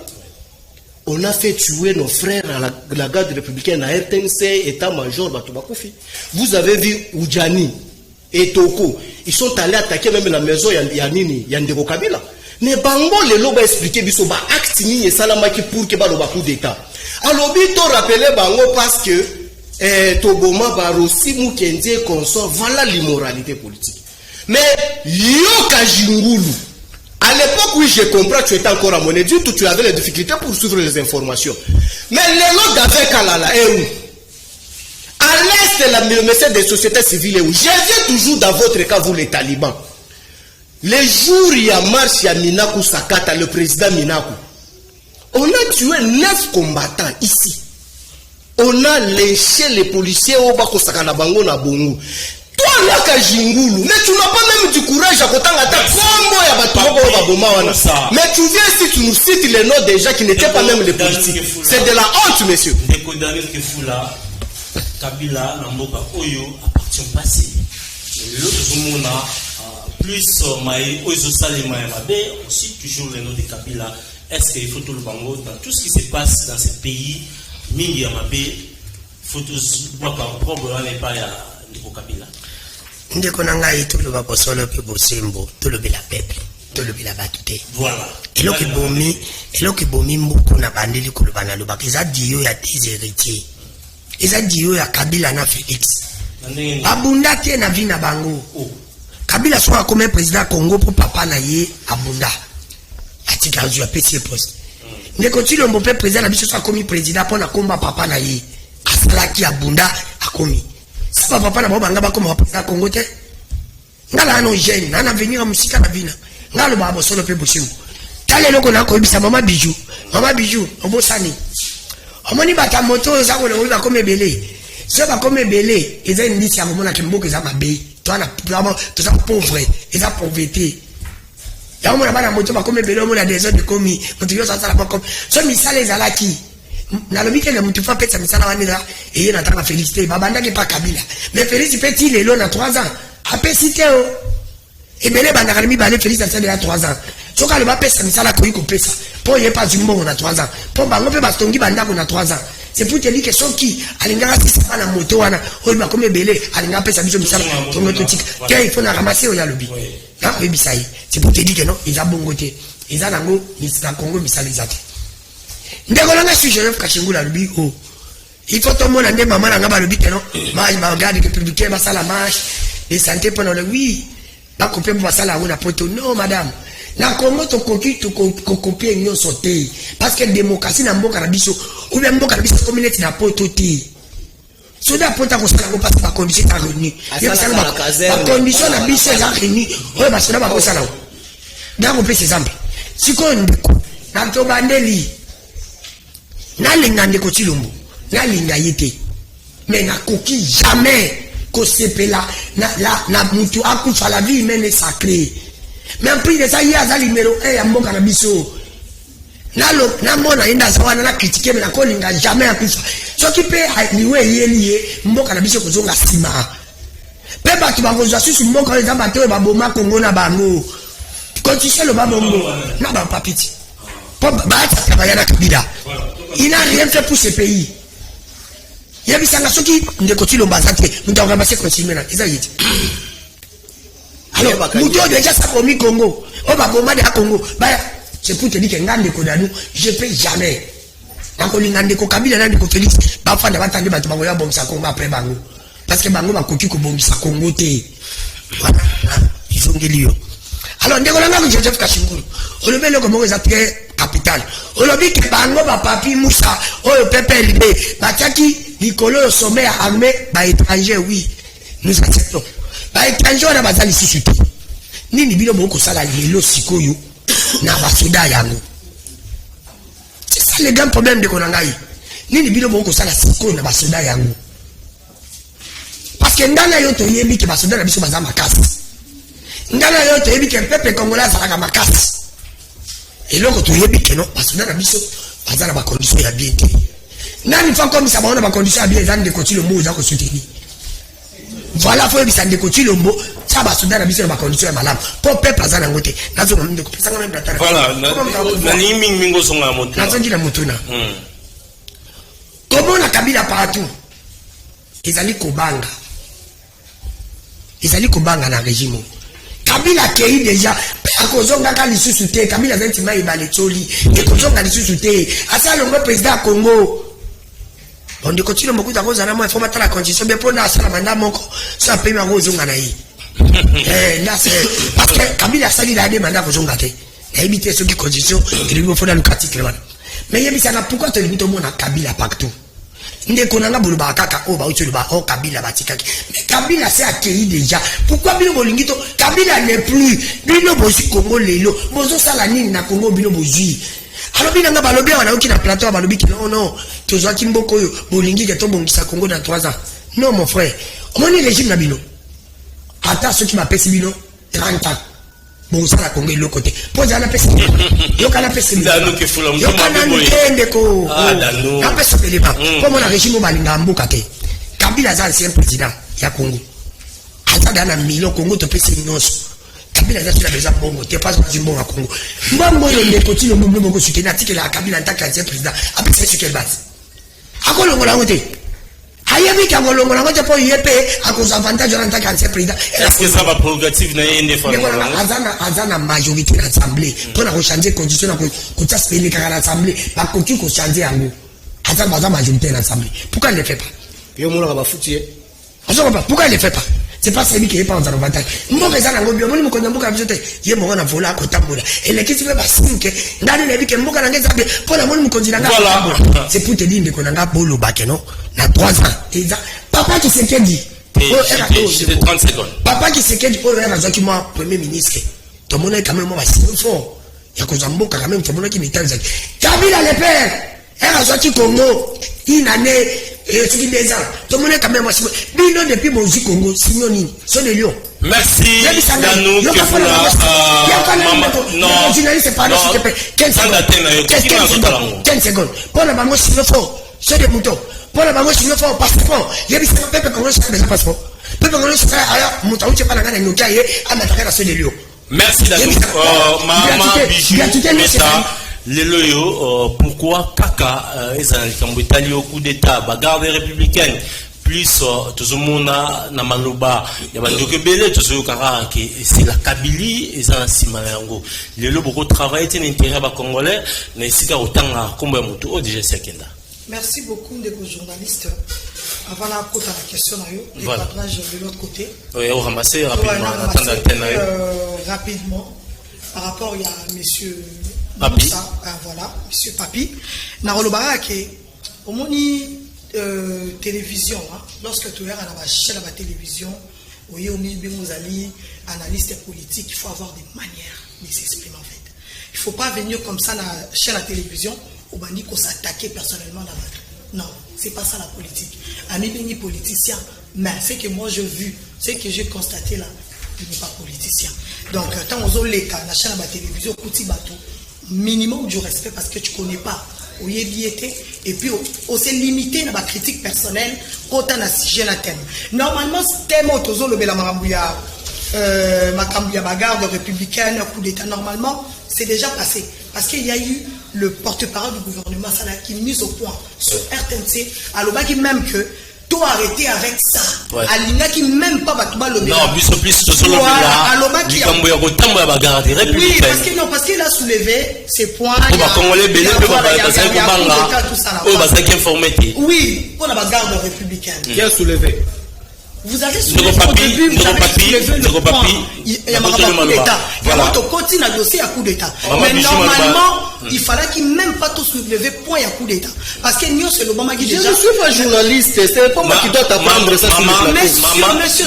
On a fait tuer nos frères à la garde républicaine à RTNC, état-major Batoubakofi. Vous avez vu Oudjani et Toko. Ils sont allés attaquer même la maison Yanini, Yandero Kabila. Mais Bango, les lots va expliquer, ils sont acte ni salamaki pour que le coup d'état. Alors, bito rappelé Bango parce que Toboma Barossi Mukendie consort, voilà l'immoralité politique. Mais Yoka Jingulu, à l'époque où je comprends, tu étais encore à mon étude, tu avais les difficultés pour suivre les informations. Mais les lots d'avec Kalala, est où? À l'est, le ministère des sociétés civiles est où? Je viens toujours dans votre cas, vous les talibans. Les jours, il y a marche, il y a Minaku Sakata, le président Minaku. On a tué 9 combattants ici. On a léché les policiers au Bako Sakana Bango na Bongo. Toi, là, Kajingulu, mais tu n'as pas même du courage à côté de mais tu viens ici, tu nous cites les noms des gens qui n'étaient pas même les politiques. C'est de la honte, monsieur. Kabila, Namboka, Oyo, appartient passé. L'autre Zumuna, plus Maï, Oyo Salima et Mabé, aussi toujours le nom de Kabila. Est-ce qu'il faut tout le bango dans tout ce qui se passe dans ce pays, Mingi Yamabé, il faut tout le problème n'est pas à Kabila. Ndeko nanga ito lo ba solo pe bosembo to lo bila peuple to lo bila batute voilà elo ki bomi mbuku na bandeli ko lo bana lo ba kiza dio ya des héritiers eza dio ya Kabila na Félix abunda te na vina bango Kabila soit comme président Congo pour papa na ye abunda atika zu ya PC poste ndeko tilo mbo pe président na biso soit comme président pour na komba papa na ye asala ki abunda akomi. Si papa na baba ngaba comme président Congo te ngala no jeune na venir musika na vina ngalo ba solo pe boshimo tale loko na ko bisa mama bijou obosani omoni bata moto za ko le ba comme belé se ba comme belé eza ndisi ya mona kimboka za mabe to na vraiment to ça pauvre eza pauvreté ya mona bana moto ba comme belé mona des autres komi moto yo ça la pas comme so misale zalaki na lobi ke le mutu fa pesa misala wanela et yena tanga féliciter babanda ke pas Kabila mais Félix petit lelo na 3 ans après cité et belé banda kalimi balé Félix ça de 3 ans so ka le ba pesa misala ko iko pesa po ye pas jumbo na 3 ans po bango pe bastongi banda ko na 3 ans c'est pour te dire que son qui alinga si ça na moto wana o ba comme belé alinga pesa biso misala to moto tika ke il faut na ramasser o ya lobi na ko bisai c'est pour te dire que non ils a bongoté ils a nango misala Congo misala izate ndeko langa si Joseph Kachingula lubi o il faut tout monde ande maman nga ba lubi teno ma regarde que publier ba sala marche et santé pendant le oui pas copier ba sala na poto non madame na Congo to copier nyo sauter parce que démocratie na mboka na biso ou bien mboka na biso communauté na poto ti so da poto ko sala ko passe ba condition ta réuni ya sala ba condition na biso ya réuni o ba sala ba ko sala da ko pese exemple siko ndiko na to bandeli nalinga ndeko Chilombo nalinga yete mais na koki jamais ko sepela na mutu akufa la vie humaine est sacrée mais en plus de ça il y a za numéro 1 ya mboka na biso na mona inda sawana na critiquer mais na ko linga jamais akufa so ki pe liwe liye mboka na biso ko zonga sima pe ba ki bango za susu mboka za bato ba boma Congo na bango continue le babongo na ba papiti po ba ta ba yana Kabila. Il n'a rien fait pour ce pays. Il y a des gens qui ne continuent pas à faire. Nous devons ramasser continuer là. Alors, nous devons déjà s'approcher Congo. On va bombarder à Congo. C'est pour te dire que Ngande Kodanu, je ne peux jamais. Quand on Ngande Kabila, Ngande Félix, parfois on va attendre que Bango bombe sa Congo après Bango. Parce que Bango va continuer que bombe sa Congo. Voilà, ils sont guéris. Alors, ndeko langa ko Joseph Kachingulu. On le met le comme très capital. On le dit que bango ba papi Moussa, o pepe libé, ba taki likolo sommet armé ba étranger oui. nous acceptons. Bah étranger on a bazali suscité. Nini bino boko sala lelo sikoyo na basoda yango. C'est ça le grand problème de Konangai. Nini bino boko sala sikoyo na basoda yango. Parce que ndana yo to yebi ke basoda na biso baza makasi. Ndana yo to yebi ke peuple congolais azala makasi. Et là, quand on y est, non, parce que dans la mission, on a la condition à bien. Nani fait comme ça, on a la condition à bien, on a de continuer le mot, on a soutenir. Voilà, il faut que ça décontine le mot, ça va soudain la mission de ma condition à malade. Pour peuple, ça n'a pas été. Voilà, mingo sont à monter. Comment on a Kabila partout? Ils allaient Kobanga. Ils allaient Kobanga dans le régime. Kabila kei déjà akozonga kali susute Kabila zentima ibale choli ekozonga li susute asa longo président Congo on de continue beaucoup d'akoza na moi faut mettre la condition bien pour na asa manda moko ça paye ma kozonga na yi là c'est parce que Kabila sali la demanda kozonga te na éviter ce qui condition il lui faut dans le pratique là mais yebi ça pourquoi te limite au monde Kabila partout ndeko nanga buluba kaka o ba utsuluba o Kabila batikaki mais Kabila c'est accueilli déjà pourquoi bino bolingito Kabila n'est plus bino bosi Congo lelo bozo sala nini na Congo bino bozi alors bino nga balobi wana uki na plateau balobi ki non tozwa kimboko yo bolingi ke to bongisa Congo dans 3 ans non mon frère omoni régime na bino ata ceux qui m'appellent bino 30 ans bon ça la Congo le côté pose à la peste yo kana peste yo kana ndende ko na peste le ba comme on a régime balinga mboka te Kabila za ancien président ya Congo ata dana million Congo to peste nyonso Kabila za sur la bongo te pas dans bon à Congo mbongo yo ndeko ti le mbongo bongo soutenir article la Kabila en tant qu'ancien président après c'est sur quelle base akolo ngola ngote ayebi ka ngolongo na ngote po yepe akoz avantage en tant qu'ancien président est-ce que ça va prérogative na yende fa azana majorité à l'assemblée pour la changer condition na ko ta spéler ka l'assemblée ba ko ki ko changer yango azana majorité à l'assemblée pourquoi il ne fait pas yo mona ba futi pourquoi il ne fait pas c'est pas celui qui est pas en avantage mboka ezana ngobi omoni mukonda mboka bisote ye monga na vola ko tambola et les qui se ba sinke ndani na bike mboka na ngeza be pour la moni mukonzi na ngaba c'est pour te dire que na ngaba bolo bakeno na 3 ans eza papa qui s'est dit c'est 30 secondes papa qui s'est dit pour era zaki moi premier ministre to mona quand même moi c'est fort ya ko zamboka quand même to mona qui mitanza Kabila le père era zaki Congo une année et ce qui des ans tout le monde quand même moi bino depuis mon Congo sinon ni son de Lyon merci Danou que non journaliste pas 15 secondes pour la bango si le faut c'est des moutons pour la bango si le faut passeport yebi ça peuple congolais c'est déjà passeport peuple congolais c'est alors mouton tu pas la gana nokaye à mettre la son de Lyon merci Danou maman bijou lelo yo pourquoi kaka ezana likambo etali au coup d'état bagarde républicaine plus tozomona na maloba ya bandoko belé tozoyoka que c'est la Kabylie ezana sima yango lelo beaucoup travailler tin intérêt ba congolais na esika otanga kombo ya mutu o déjà sekenda. Merci beaucoup de vos journalistes. Avant la côte à la question les partages de l'autre côté. Oui, on ramasse rapidement rapidement par rapport à monsieur Papi. Voilà, monsieur Papi. Narolobara qui au moni télévision, lorsque tu es à la chaîne de la télévision, oui, au milieu vous allez analyste politique, il faut avoir des manières de s'exprimer en fait. Il ne faut pas venir comme ça à la chaîne de la télévision au bandi qu'on s'attaquer personnellement là-bas. Non, c'est pas ça la politique. Un ni politicien, mais ce que moi j'ai vu, ce que j'ai constaté là, il n'est pas politicien. Donc quand on a les cas, la chaîne de la télévision, petit bateau. Minimum du respect parce que tu ne connais pas où il est et puis on s'est limité dans ma critique personnelle autant à sujet la thème. Normalement, thème autozo le belamambouya Makambouya bagarre républicaine, coup d'état, normalement, c'est déjà passé parce qu'il y a eu le porte-parole du gouvernement qui est mis au point sur RTNC, alors qui même que tout arrêté avec ça. Alina qui même pas battuba le non, plus solo oui, parce qu'il a soulevé ses points. Oui, pour la bagarre républicaine. Qui a soulevé? vous avez soulevé au début, vous avez soulevé le point. Il y a un coup d'État. Voilà. Il y a un côté dans le dossier à coup d'État. Mais normalement, il fallait qu'il même pas tout soulever point à coup d'État. Parce que nous, c'est l'Obama qui déjà. Je ne suis pas journaliste, c'est pas moi qui dois t'apprendre ça. Monsieur,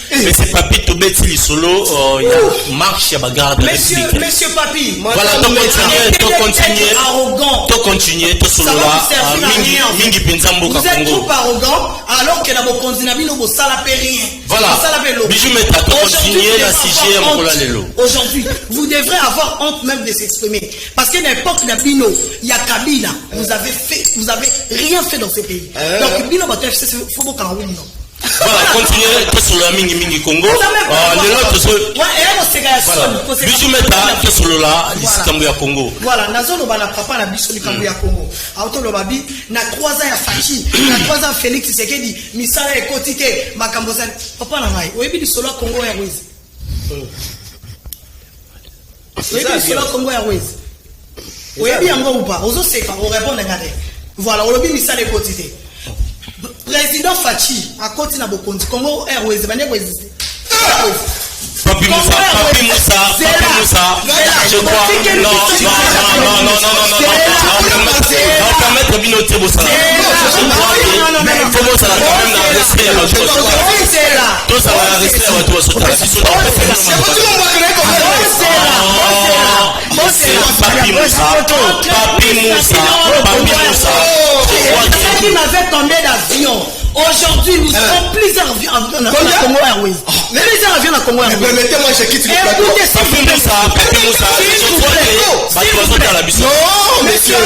mais c'est Papi Tobeti Lisolo, il y a marche, il y a bagarre de république. Monsieur Papi. Voilà, continuer, vous êtes trop arrogant, alors que dans vos condinabis, nous ne savons rien. Voilà. Aujourd'hui, vous devrez avoir honte même de s'exprimer. Parce que n'importe Nabino, il y a Kabila, vous avez rien fait dans ce pays. Donc, Bino, c'est faut qu'on ait voilà, continuez sur la mingi Congo. Voilà, nazo lo bana papa na biso likambo ya Congo. Auto lo babi na 3 ans ya Fachi, na 3 ans Félix Tshisekedi, misala ekotite makambo za papa na ngai. Oyebi di solo Congo ya Wezi. Oyebi di solo Congo ya Wezi. Oyebi yango upa, ozo seka o répondre ngade. Voilà, olobi misala ekotite. Président Fachi a continué à Bokondi. Congo Airways, il va pas exister. Papi Moussa, je crois. Non. Qui m'avait tombé d'avion. Aujourd'hui, nous sommes plusieurs avions dans Congo Airways. Plusieurs avions dans Congo Airways. Permettez-moi, je quitte le plateau. Papi Moussa, non, monsieur. Vous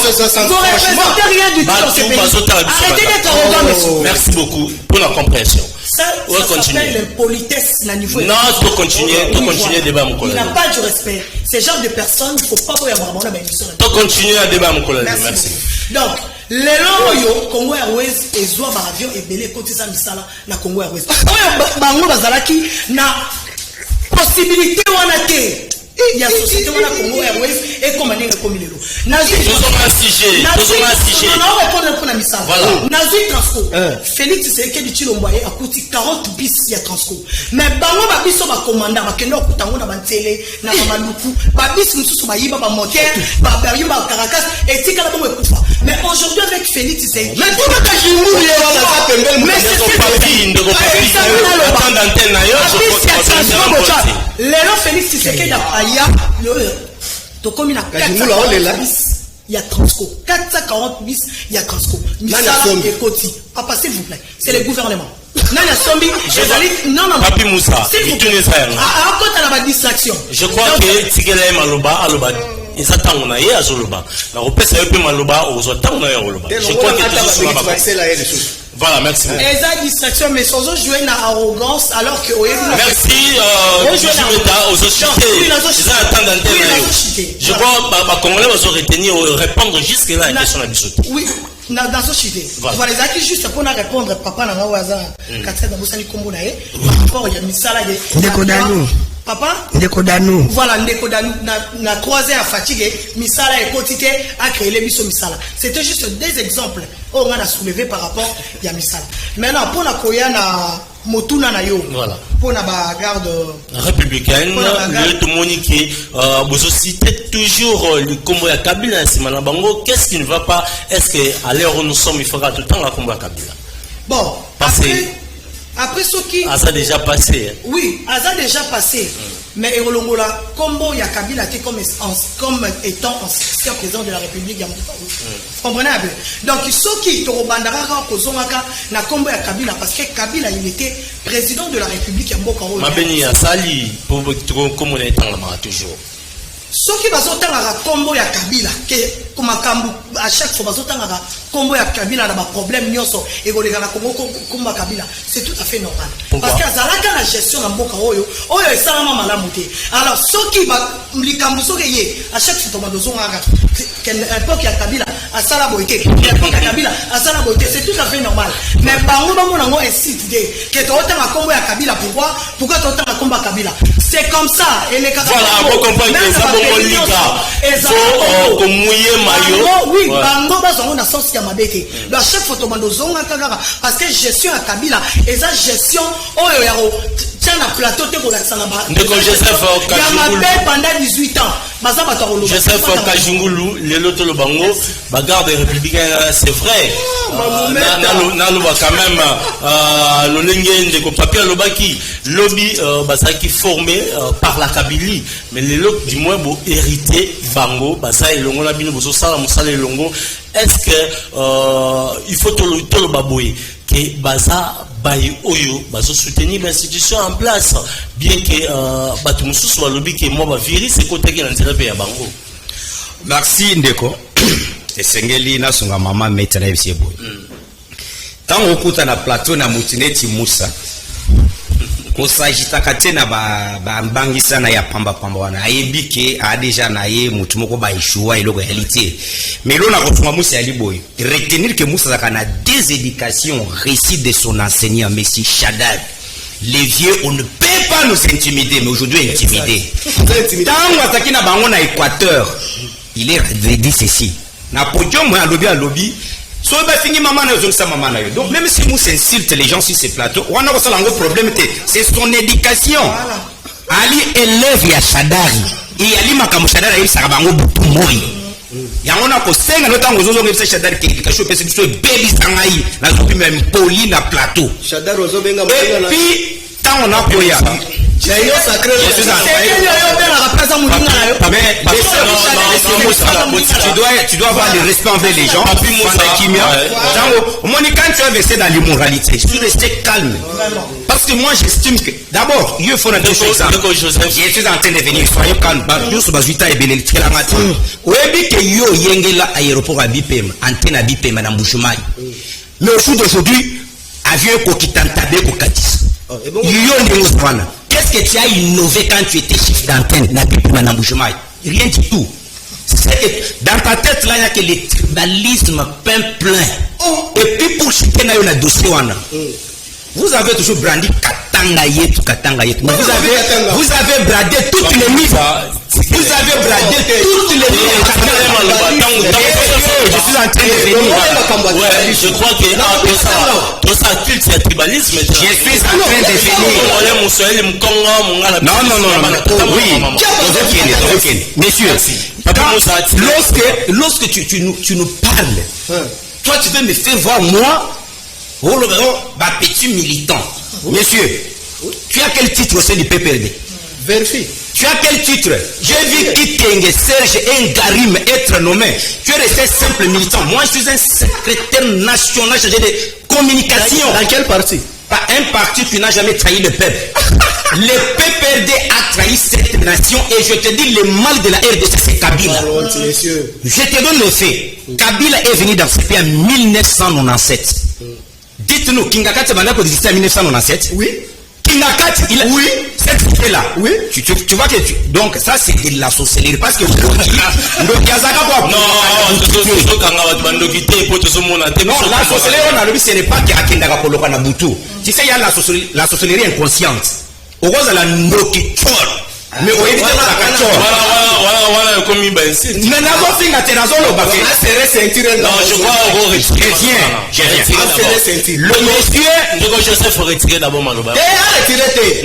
ne représentez rien du tout dans ce pays. Arrêtez d'être arrogant, monsieur. Merci beaucoup pour la compréhension. Ça s'appelle l'impolitesse à niveau. Non, tu continuer débat mon collègue. Il n'a pas du respect. Ce genre de personnes, il ne faut pas y avoir mon émission. Tu continuer à débat mon collègue. Merci. Donc, les langues Congo Airways et Zoa Baravion et Belé côté ça misala na Congo Airways. Bango bazalaki na possibilité wanate. Il y a société wana Congo Airways et comme ndenge comme lelo. Nazi voilà. Nazi Transco. Félix Tshisekedi Tshilomboye akuti 40 bis ya Transco. Mais bango ba biso ba commandant ba kendo kutango na bantele na maluku. Ba bis mususu ba yiba ba moteur, ba yiba Caracas et tika la bombe kufa. Mais aujourd'hui avec Félix Tshisekedi. Mais tout le Kajimou y a la pembel. Mais c'est papi. Lelo Félix Tshisekedi aya to comme il a 440 bis il y a Transco 440 bis il y a Transco misala et koti papa s'il vous plaît c'est le gouvernement nani asombi non Papi Moussa bitune ça à côté de la distraction je crois que tigela maloba izatanga na ye azoloba na kopesa yo pe maloba ozotanga na yo oloba je crois que tout ça voilà, merci beaucoup. Et ça, distraction, mais sans jouer dans l'arrogance, alors que. Merci, je crois que les Congolais vont retenir répondre jusque-là à la question de la bisoute. Oui, dans ce société. Voilà, les acquis juste pour répondre, papa, dans le hasard, quand c'est dans le Kombo, par rapport à Misala, papa Ndekodanu. Voilà, Ndekodanu na croisé à fatigué, Misala et quotidien a créé les Misso Misala. C'était juste des exemples. On a soulevé par rapport à Misala. Maintenant, pour la Koya na Motuna na yo. Voilà. Pour la garde républicaine, le Tomoniki, vous citez toujours le combo à Kabila, Simanabango. Qu'est-ce qui ne va pas? Est-ce qu'à l'heure où nous sommes, il faudra tout le temps la combo à Kabila? Bon, après ce qui. Ça a déjà passé. Hein. Oui, ça a déjà passé. Mais Erolongola, combo ya Kabila comme étant ancien président de la République ya comprenez un peu. Donc ceux qui Torobandara Kozongaka na combo ya Kabila parce que Kabila il était président de la République ya Mboka. Mabeni ya Sali pour comme on est dans toujours. Ceux qui bazotanga combo ya Kabila que comme à chaque fois bazotanga combo ya Kabila na ba problème nyonso et koleka na Congo comme Kabila c'est tout à fait normal. Pourquoi? Parce que azalaka la gestion na mboka oyo esalama malamu te. Alors ceux qui ba likambo soki ye à chaque fois bazozonga qu'un époque ya Kabila asala boité l'époque ya Kabila asala boité c'est tout à fait normal. Mais bango bango nango incite que totanga combo ya Kabila pourquoi totanga combo ya Kabila c'est comme ça et les voilà, vous comprenez que ça bon liga faut comme mouiller maillot. Oui, bango bazongo na sens ya mabeke. Donc chaque photo bando zonga kaka parce que gestion à Kabila et ça gestion oyo ya tiens na plateau te ko la sala ba. Ndeko Joseph Kajungulu. Ya pendant 18 ans. Baza bato ko Joseph Kajungulu lelo to lo bango ba garde républicain c'est vrai. Na lo quand même lo lenge ndeko papier lo baki lobby basaki formé par la Kabylie mais lelo du moins bo hérité bango basa elongo na bino bozo sala musala elongo. Est-ce que il faut tout le baboy que baza bayi oyo bazo soutenir l'institution en place bien que batu mususu ba lobby que moi ba viri c'est côté qui l'intérêt ya bango. Merci ndeko. Esengeli na sunga mama meta na yebisi boy. Tango okuta na plateau na mutineti Musa. Kosajita katena ba mbangisa na ya pamba wana ayebike a déjà na ye mutu moko ba ishua iloko réalité mais lona kofunga Musa ali boy retenir que Musa zaka na des éducations récit de son enseignant Messi Shaddad. Les vieux on ne peut pas nous intimider mais aujourd'hui intimider tango ataki na bango na Équateur il est dit ceci na podium à lobby so ba fini maman na zonsa maman na yo. Donc même si Moussa insulte les gens sur ces plateaux, on a aussi un gros problème, c'est son éducation. Ali élève ya Shadari et ali makamu Shadari il saka bango butu moi. Ya on a ko senga no tango zozo ngepesa Shadari ke kasho pesa biso baby sangai na zopi même poli na plateau. Shadari ozo benga et puis tango na koya. J'ai yo sacré tu dois avoir le respect envers les gens. Quand tu as versé dans l'immoralité, tu restes calme. Parce que moi j'estime que d'abord, il faut notre exemple. Je suis en train de venir, soyez calme. Aéroport à Bipem, antenne à Bipem, à Mbouchoumaï. Mais au jour d'aujourd'hui, avion Kokitantabe Kokatis. Qu'est-ce que tu as innové quand tu étais chef d'antenne rien du tout. Dans ta tête là il n'y a que le tribalisme plein. Et puis pour chiter na dossier vous avez toujours brandi Katanga Yetu. Vous avez bradé toutes les mises. Vous avez bradé toutes les mises. Je suis en train de venir. Ouais, je crois que tout ça culte c'est tribalisme. Je suis en train de venir. Non. Oui. Messieurs, lorsque tu nous parles, toi tu veux me faire voir moi. Oh, petit militant. Monsieur, tu as quel titre au sein du PPRD? Vérifie. Tu as quel titre? J'ai vu Kitenge, Serge et Ngarim être nommé. Tu es resté simple militant. Moi, je suis un secrétaire national chargé de communication. Dans quel parti? Pas un parti qui n'a jamais trahi le peuple. Le PPRD a trahi cette nation et je te dis le mal de la RDC, c'est Kabila. Je te donne le fait. Kabila est venu dans ce pays en 1997. Dites-nous, Kingakati Bandako existait en 1997? Oui. Kingakati, oui. Cette cité-là. Oui. Tu vois que donc ça c'est de la sorcellerie parce que non, la sorcellerie on a le ce n'est pas qu'il y a Kindaka Koloka na Butu. Tu sais il y a la sorcellerie inconsciente. Au rose la nokitor. Mais au éviter la kator. Voilà comme il baisse. Mais n'avons pas fait la zone au baquet. Non, je crois au je viens. Le monsieur, je faut retirer d'abord Maloba.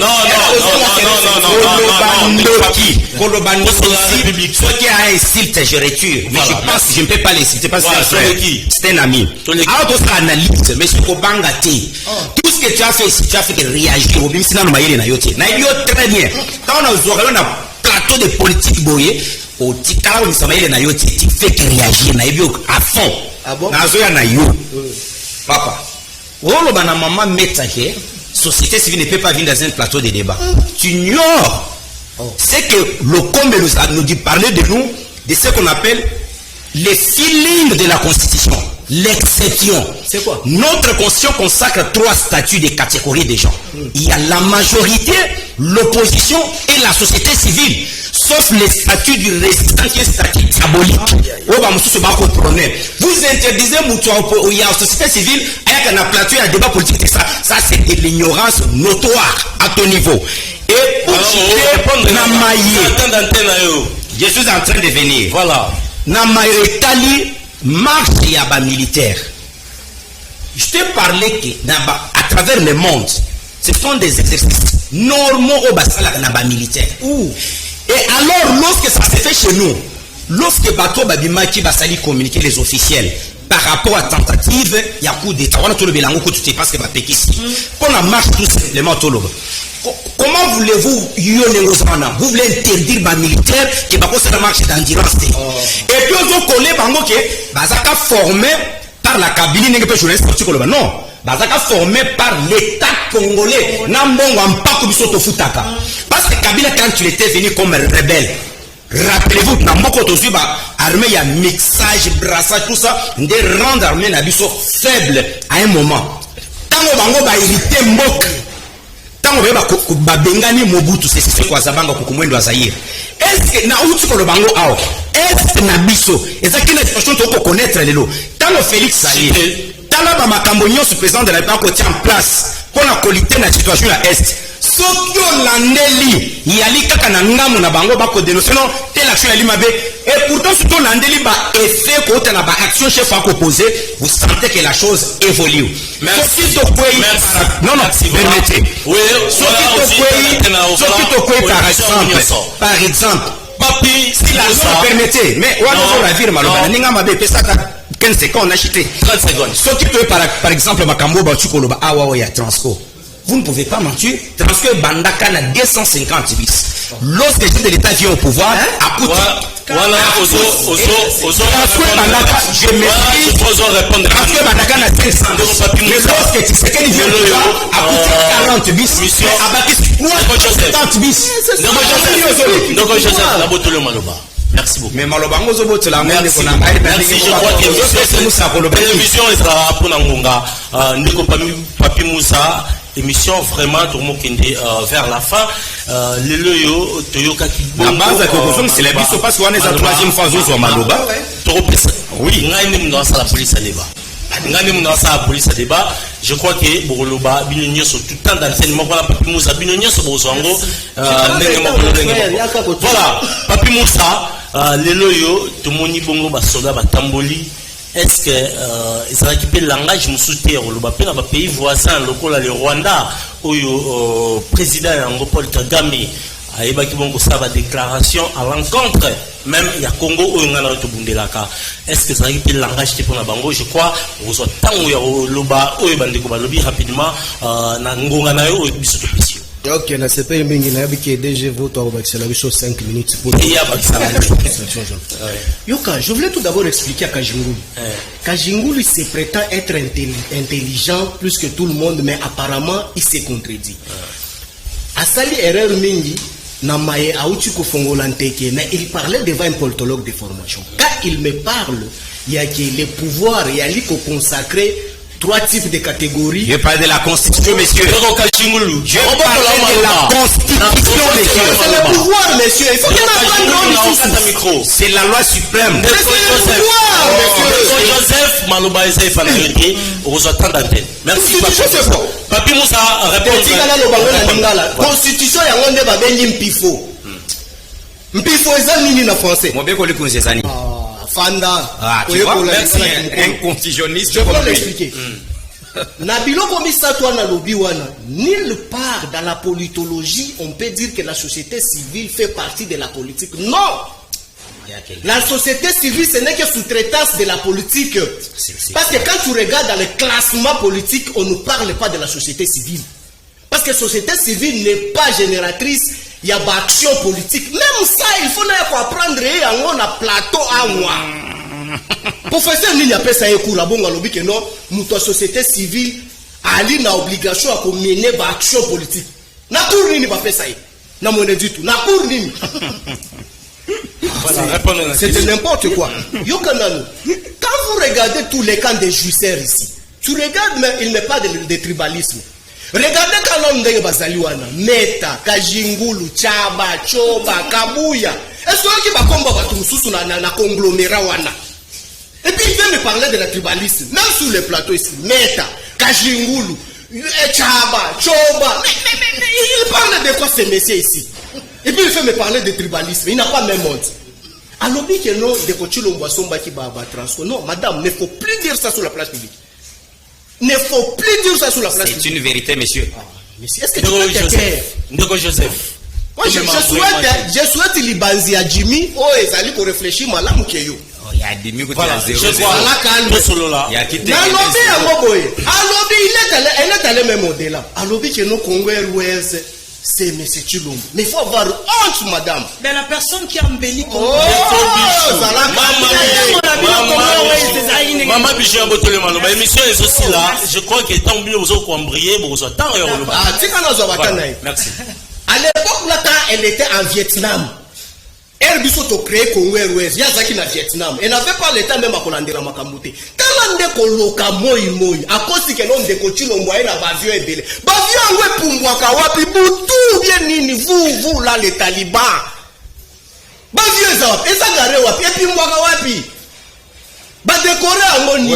Non. Soit qui a un insulte, je retire. Mais je pense que je ne peux pas les citer parce que c'est un ami. Alors, tu as analyse, mais c'est pour Bangati. Tout ce que tu as fait ici, tu as fait que réagir. Au bim, sinon, nous maillons na yote. Na yote très bien. Quand on a un plateau de politique boyé, au tikala, on s'amaille na yote. Tu fais que réagir. Na yote à fond. Ah bon? Na zoya na yote. Papa. Rolo bana maman metake. Société civile ne peut pas venir dans un plateau de débat. Tu ignores. C'est que le combe nous dit parler de nous, de ce qu'on appelle les feelings de la Constitution. L'exception. C'est quoi? Notre Constitution consacre 3 statuts de catégories de gens. Il y a la majorité, l'opposition et la société civile. Sauf les statuts du résistant qui est un statut diabolique. Vous interdisez il y a la société civile, il y a un plateau, il y a un débat politique. Ça c'est de l'ignorance notoire à ton niveau. Et pour je suis en train de venir. Voilà. na maretali marche ya ba militaire. Je t'ai parlé que à travers le monde, ce sont des exercices normaux au basala na ba militaire. Et alors lorsque ça se fait chez nous, lorsque bato babimaki basali communiquer les officiels par rapport à tentative ya coup d'état, on a tout le bilan ko tu parce que ba pekisi. Qu'on a marche tout simplement tout le. Comment voulez-vous vous voulez interdire les militaires qui va marcher d'endurance et puis on collé bango que bazaka formé par la Kabylie n'est pas journaliste non bazaka formé par l'État congolais nambongo mpako biso futaka parce que Kabila quand il était venu comme rebelle, rappelez-vous namboko tozu ba armée ya mixage brassage tout ça de rendre armée na biso faible à un moment tango bango ba irrité mboka. Babengani Mobutu c'est quoi Zabanga kukumwendo wa Zaire. Est-ce que na uti ko bango ao? Est-ce que na biso ezaki na situation to connaître lelo. Tango Félix Zaire. Tala ba makambo nyonso président de la République tient en place pour la qualité na situation la est. Sokyo landeli yali kaka na ngamu na bango ba ko dénoncer non telle action yali mabe et pourtant surtout landeli ba effet ko na ba action chef à opposé vous sentez que la chose évolue. Merci. Non permettez. Oui, par exemple, papi, si la loi permettait, mais on va dire malheureusement, n'inga mabe pesa 15 secondes on a acheté 30 secondes. Ce qui peut par exemple makambo ba chukoloba awa ya transco. Vous ne pouvez pas mentir. Transco bandaka na 250 bis. Lorsque le chef de l'État vient au pouvoir, à coût. Voilà, je m'explique. Transco bandaka na 500. Mais lorsque tu sais qu'il vient au pouvoir, à coûter 40 bis. À bâtir 30 bis. Donc, Joseph, merci beaucoup. Mais Malobango Zobo, tu l'as merci, je crois que l'émission sera pour Nangonga. Ndeko Papi Moussa, émission vraiment tout le monde vers la fin. Le loyo, Toyoka qui. La base c'est la biso parce qu'on est la troisième phase au Maloba. Oui, nous avons la police à débat. Je crois que Boroloba, Binonio sont tout le temps dans l'enseignement. Voilà, Papi Moussa, Binonio sont Bozango. Voilà, Papi Moussa, les loyo, tout le monde y bongo, Basoda, Batamboli. Est-ce que ils ont équipé le langage Moussouté, le pays voisin, le Rwanda, où le président Paul Kagame a évoqué sa déclaration à l'encontre même il y a Congo où on a Bundelaka. Est-ce que ça a été le langage pour la Bango? Je crois aux temps où il y a Loba où il lobby rapidement na ngonga na yo biso pression. Ok, na c'est pas une bingi na biki DG vote au Baxela biso 5 minutes pour. Il y a Baxela. Yoka, je voulais tout d'abord expliquer à Kajingulu. Kajingulu se prétend être intelligent plus que tout le monde, mais apparemment il s'est contredit. Asali erreur mingi na maye auti ko fongolanteke mais il parlait devant un politologue de formation. Quand il me parle, il y a que les pouvoirs, il y a lui qu'on consacrer 3 types de catégories. Je parle de la constitution, messieurs. Je parle de la constitution, messieurs. C'est le pouvoir, messieurs. Il faut qu'il y ait un micro. C'est la loi suprême. C'est le pouvoir, messieurs. Joseph Maloba Eza Fanariki, aux attentes d'antenne. Merci. Papi Moussa répond. Constitution, il y a un débat Mpifo. Mpifo, c'est nini na français. Moi, bien qu'on le connaisse, c'est ça. Fanda. Ah, tu vois, merci, un constitutionniste. Je peux l'expliquer. Nabilo komisa toi na lobi wana, nulle part dans la politologie on peut dire que la société civile fait partie de la politique. Non. La société civile ce n'est que sous-traitance de la politique. Parce que quand tu regardes dans le classement politique, on ne parle pas de la société civile. Parce que la société civile n'est pas génératrice. Il y a une action politique. Même ça, il faut apprendre. On a plateau à moi. Professeur Nini appelle ça un cours. La bonne lobby que non, notre société civile a une obligation à mener une action politique. Na cour Nini va faire ça. Na monnaie du tout. Na cour Nini. C'est n'importe quoi. Quand vous regardez tous les camps des jouisseurs ici, tu regardes, mais il n'est pas de tribalisme. Regardez quand l'homme de Bazaliwana, Meta, Kajingulu, Chaba, Choba, Kabuya. Est-ce qu'il va combattre tout sous na conglomérat wana? Et puis il vient me parler de la tribalisme, même sur les plateaux ici, Meta, Kajingulu, Chaba, Choba. Mais il parle de quoi ces messieurs ici? Et puis il fait me parler de tribalisme, il n'a pas le même monde. alobi que non de kochilo mbasomba ki ba transport. Non, madame, ne faut plus dire ça sur la place publique. Ne faut plus dire ça sur la place publique. C'est une vérité, monsieur. Monsieur, est-ce que tu peux te taire? Ndeko Joseph. Moi, je souhaite libanzi à Jimmy, oh, ezali ko réfléchir malamu keyo. Il y a des minutes Voilà, à 0. je crois là calme solo là. Il y a quitté. Alobi yango boye. Alobi il est allé même au-delà. Alobi que nos Congo Airways c'est M. Chilombo. Mais il faut avoir honte, madame. Mais la personne qui a embelli Oh, Maman Bichon Botole Maloba, émission est aussi là. Je crois qu'il est temps de vous embrayer, vous attendre. Ah, tu sais Merci. À l'époque là, quand elle était en Vietnam, elle biso to créé Congo Airways, yazaki na Vietnam. Elle n'avait pas le temps même à kolandera makamute. Tala ndeko loka moi à cause que non ndeko Chilombo ina bavio ebele. Bavio ngwe pumbwaka wapi butu bien nini vous là les talibans. Bavio eza garé wapi et puis mbwaka wapi. Ba décorer en nini.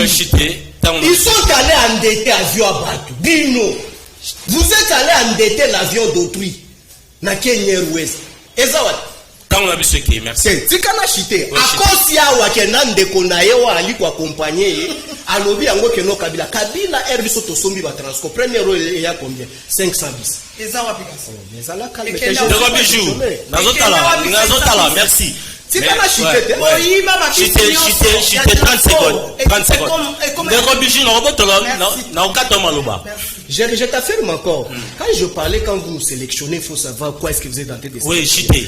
Ils sont allés endetter avion à Batu. Dino. Vous êtes allés endetter l'avion d'autrui. Na Kenya Airways. Eza wapi. Merci. Tikana chité. Akosi awa ke nandeko na yewa ali ko accompagner alobi yango ke no Kabila. Kabila Airbiso to sombi ba transco. Premier rôle ya combien? 500 bis. Eza wapi kasi. Eza la calme. Ndeko Bijou. Nazotala. Merci. Tikana chité. Oyiba ba chité 30 secondes. 30 secondes. Ndeko Bijou na robotola na okato maloba. Je t'affirme encore. Quand je parlais, quand vous nous sélectionnez, il faut savoir quoi est-ce que vous êtes en train de oui, chité.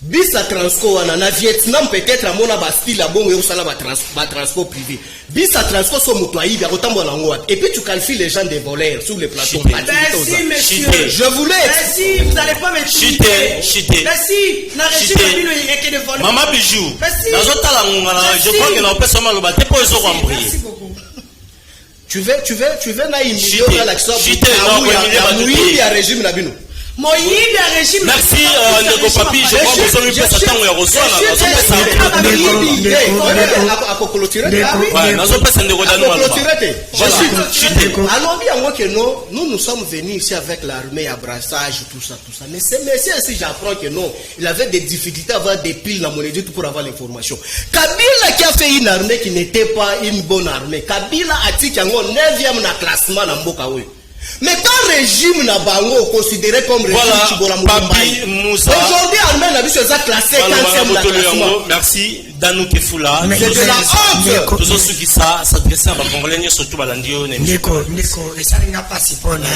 Bisa transco na Vietnam peut-être à mon style à bon et au transport privé. Bisa transco so motoyi ya kotambola ngo et puis tu qualifies les gens des voleurs sur les plateaux. Merci monsieur. Je voulais. Merci, vous n'allez pas me chité. Merci. Na régime bino yeke de voleurs. Maman Bijou. Nazotala ngona je crois que na pesa maloba te po ezo kwambrier. Merci beaucoup. Tu veux na million à l'action. Chité il y a régime na bino. Moïse a régime. Merci Ndeko Papi, je crois que vous avez pesa tango ya rosala. Nous sommes venus ici avec l'armée à brassage, tout ça. Mais c'est si j'apprends que non, il avait des difficultés à avoir des piles dans mon édit pour avoir l'information. Kabila qui a fait une armée qui n'était pas une bonne armée. Kabila a dit qu'il y a un 9e na classement dans Mbokawe. Mais quand régime na bango considéré comme régime Chibola Moussa. Aujourd'hui armée na biso za classé 4e na classement. Merci Danou Kefula. C'est de la honte. Tous ceux qui s'adressent à Congolais surtout balandio ne. Ndeko esa ina pasi pona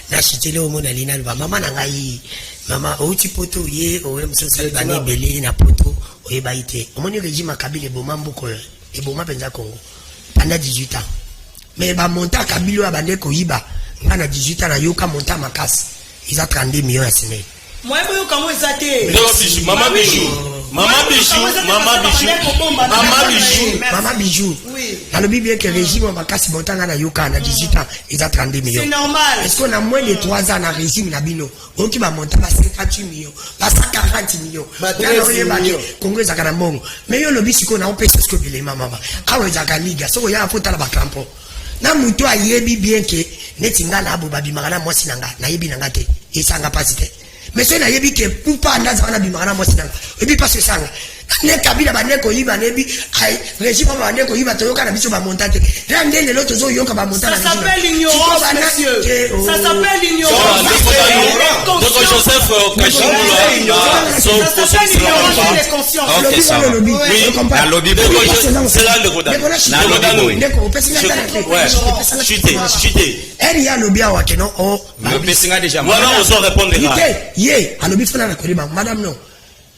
na chitele o mona lina ba mama na ngai mama outi poto ye o msosa bani belé na poto o ye baité. Omoni régime Kabila boma mboko e boma penza Congo pendant 18 ans. Mais ba monta Kabila abande ko yiba. On a 18 ans, yoka monta makas. Ils ont 32 millions à signer. Moi, je veux comment ils attaquent. Maman Bijou. Oui. Dans le bien que le régime makas monta na yoka à 18 ans, ils ont 32 millions. C'est normal. Est-ce qu'on a moins de 3 ans dans le régime Nabino? On qui va monter à 58 millions, à 140 millions. Congo est à Kanambongo. Mais yo le bis qu'on a on peut se scoper les mamans. Quand on est à Liga, so ya faut à la crampon. Na muto ayebi bien que netinga na abo babimaka mwasi nanga na yebi nanga te esanga pasite mais so na yebi ke pupa ndaza na bimaka mwasi nanga ebi parce que sanga ne Kabila bane ko yiba nebi ai régime bane ko yiba to yoka na biso ba montate rande le loto zo yoka ba montate ça s'appelle l'ignorance monsieur ça s'appelle l'ignorance donc Joseph Kachimula ça s'appelle l'ignorance des consciences lobby ça oui la lobby c'est là le godin la lobby ndeko pesina tala chité elle ya lobby awa kenon o le pesina déjà voilà on va répondre là ye a lobby fana na ko liba madame non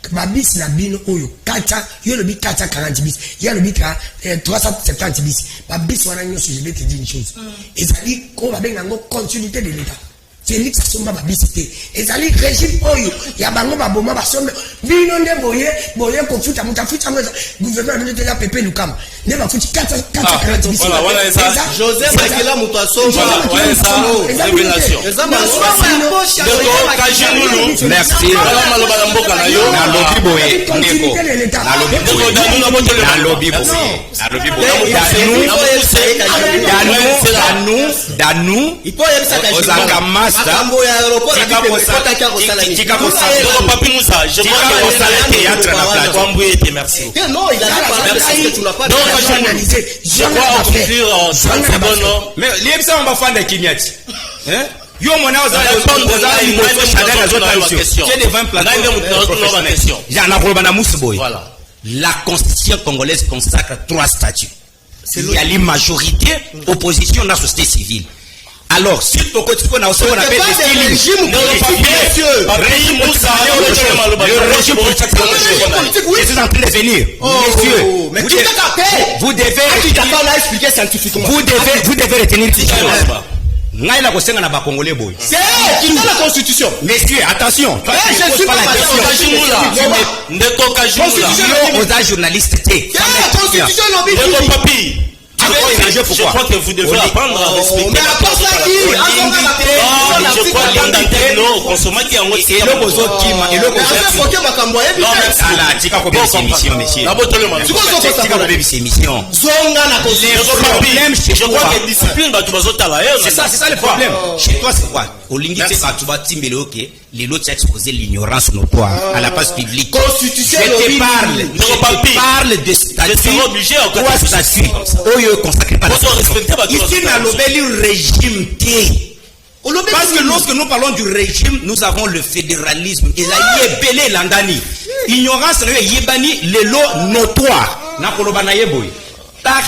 babis na bino oyo kata yo lobi kata 40 bis ya lobi ka 370 bis babis wana nyoso je vais te dire une chose ezali ko babenga ngo continuité de l'état Félix Somba babisité ezali régime oyo ya bango baboma basombe bino nde boye ko futa mutafuta ngo gouvernement de la PP Lukam ne ba futi 440 bis voilà ça Joseph Makela Mutaso voilà ça révélation merci na lobby boye ndeko na lobby boye danou ozanga makambo ya aéroport Tika Papi Moussa, je crois que théâtre na plateau. Merci. Non, il a dit tu n'as pas je crois en conclure en 30 secondes. Mais l'IMSA on va faire des kinyati. Hein? Yo mona oza voilà. La constitution congolaise consacre 3 statuts. Il y a la majorité, opposition dans la société civile. Alors, si tu appelles le régime politique, c'est en train de venir. Messieurs, vous devez scientifiquement. Vous devez retenir ces choses. Ngai la kosenga na ba congolais boy. C'est qui dans la constitution. Messieurs, attention. Je suis pas la question. Aux journalistes té. Constitution lobby. Papi. Je crois que vous devez apprendre à respecter. Mais la porte là qui je crois que non, consommateur en et le bozo kima et le bozo makambo yebi. Ala tika ko bébé émission monsieur. La botole man. Tu ko tika ko bébé émission. Zonga na problème chez je crois que discipline ba tu bazota là. C'est ça le problème. Chez toi c'est quoi? Olingi te ba tu ba timbele OK. Les lots exposer l'ignorance notoire à la place publique. Constitution je parle de statut. Trois statuts. Oyo consacré par ici na lobeli régime T. Parce que lorsque nous parlons du régime, nous avons le fédéralisme. Et là, yebele landani. Ignorance na yebani les lots notoires. Na kolobana yeboy. Par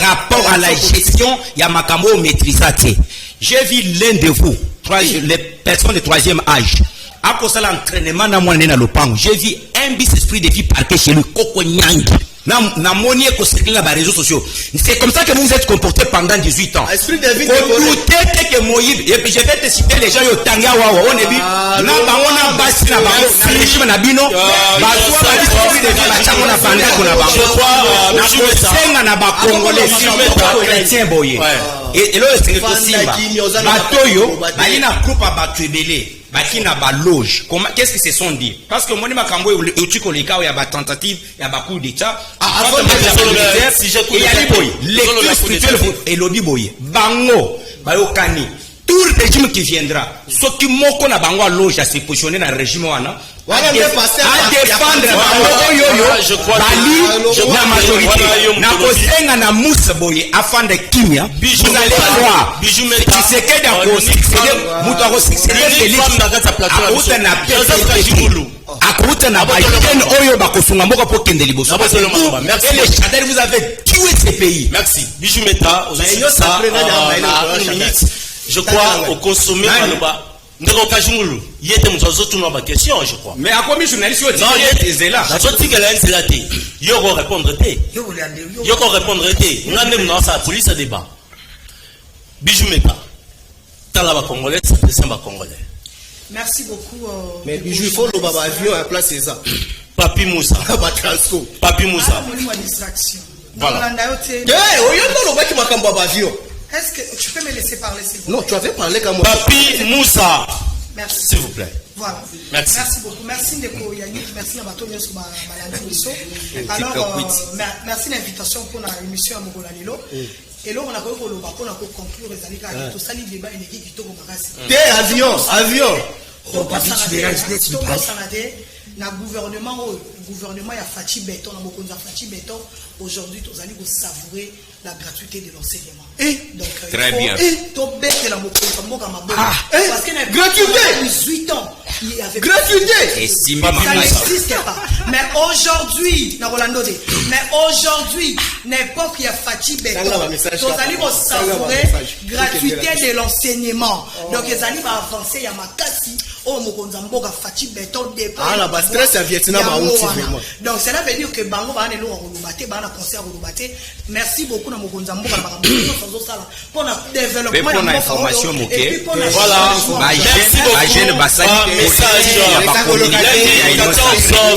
rapport à la gestion, il y a makambo maîtrisate. J'ai vu l'un de vous, les personnes de 3e âge, après ça l'entraînement na mwana na lopango, j'ai vu un bis esprit de vie parqué chez le Koko Nyangi. Na moni ko circuler dans les réseaux sociaux. C'est comme ça que vous vous êtes comporté pendant 18 ans. Esprit de vie doutez que Moïse et puis je vais te citer les gens yo tanga wawa on ebi na bango na basi na bango na régime na bino ba toi ba esprit de vie ba chango na banda ko na bango na kosenga na ba congolais chrétien boye et là c'est que simba batoyo bali na groupe ba tebele bakina ba loge. Qu'est-ce qu'ils se sont dit? Parce que moni makambo utiko likao ya ba tentative ya ba coup d'état si je connais lecture spirituelle et lobby boy bango bayokani tout régime qui viendra ce qui moko na bango loge à se positionner dans le régime wana à défendre je crois la majorité na kosenga na musa boye afin de kimia vous allez voir qui se quede à succéder muto a succéder akuta na bayen oyo bakosunga moko po kende liboso et les chaders vous avez tué ce pays. Merci Bijou Meta je crois au consommer maloba ndeko kajungulu yete mzozo tuna ba question je crois mais à combien journaliste yo est là la sortie que là c'est là té yo ko répondre té yo ko répondre té ngane mna sa police a débat Bijou Meta tala ba congolais c'est ba congolais. Merci beaucoup. Mais Bijou, il faut le baba avion à place c'est ça. Papi Moussa. Papi Moussa. Voilà. Est-ce que tu peux me laisser parler s'il vous plaît? Non, tu avais parlé comme moi. Papi Moussa. Merci. S'il vous plaît. Voilà. Merci. Merci beaucoup. Merci Ndeko Yannick. Merci Nabatonio sur alors, merci l'invitation pour l'émission à Mogola Lilo. Et là, on a conclure les années car tout ça, les débats et qui tombent au magasin. Avion. Le gouvernement a Fachi Béton, aujourd'hui, tous allez vous savourer la gratuité de l'enseignement. Donc, très bien. Parce que gratuité 18 ans. Gratuité. Ça n'existe pas. Mais aujourd'hui, n'importe qui a Fachi Béton, tous allez vous savourer gratuité de l'enseignement. Donc, ils allez avancer, il y a ma cassi. La base stress à Vietnam donc cela veut dire que bango ba nelo rolubate ba na concert rolubate. Merci beaucoup na mokonza mboka na ba pour la développement pour information moké voilà jeune basali message 14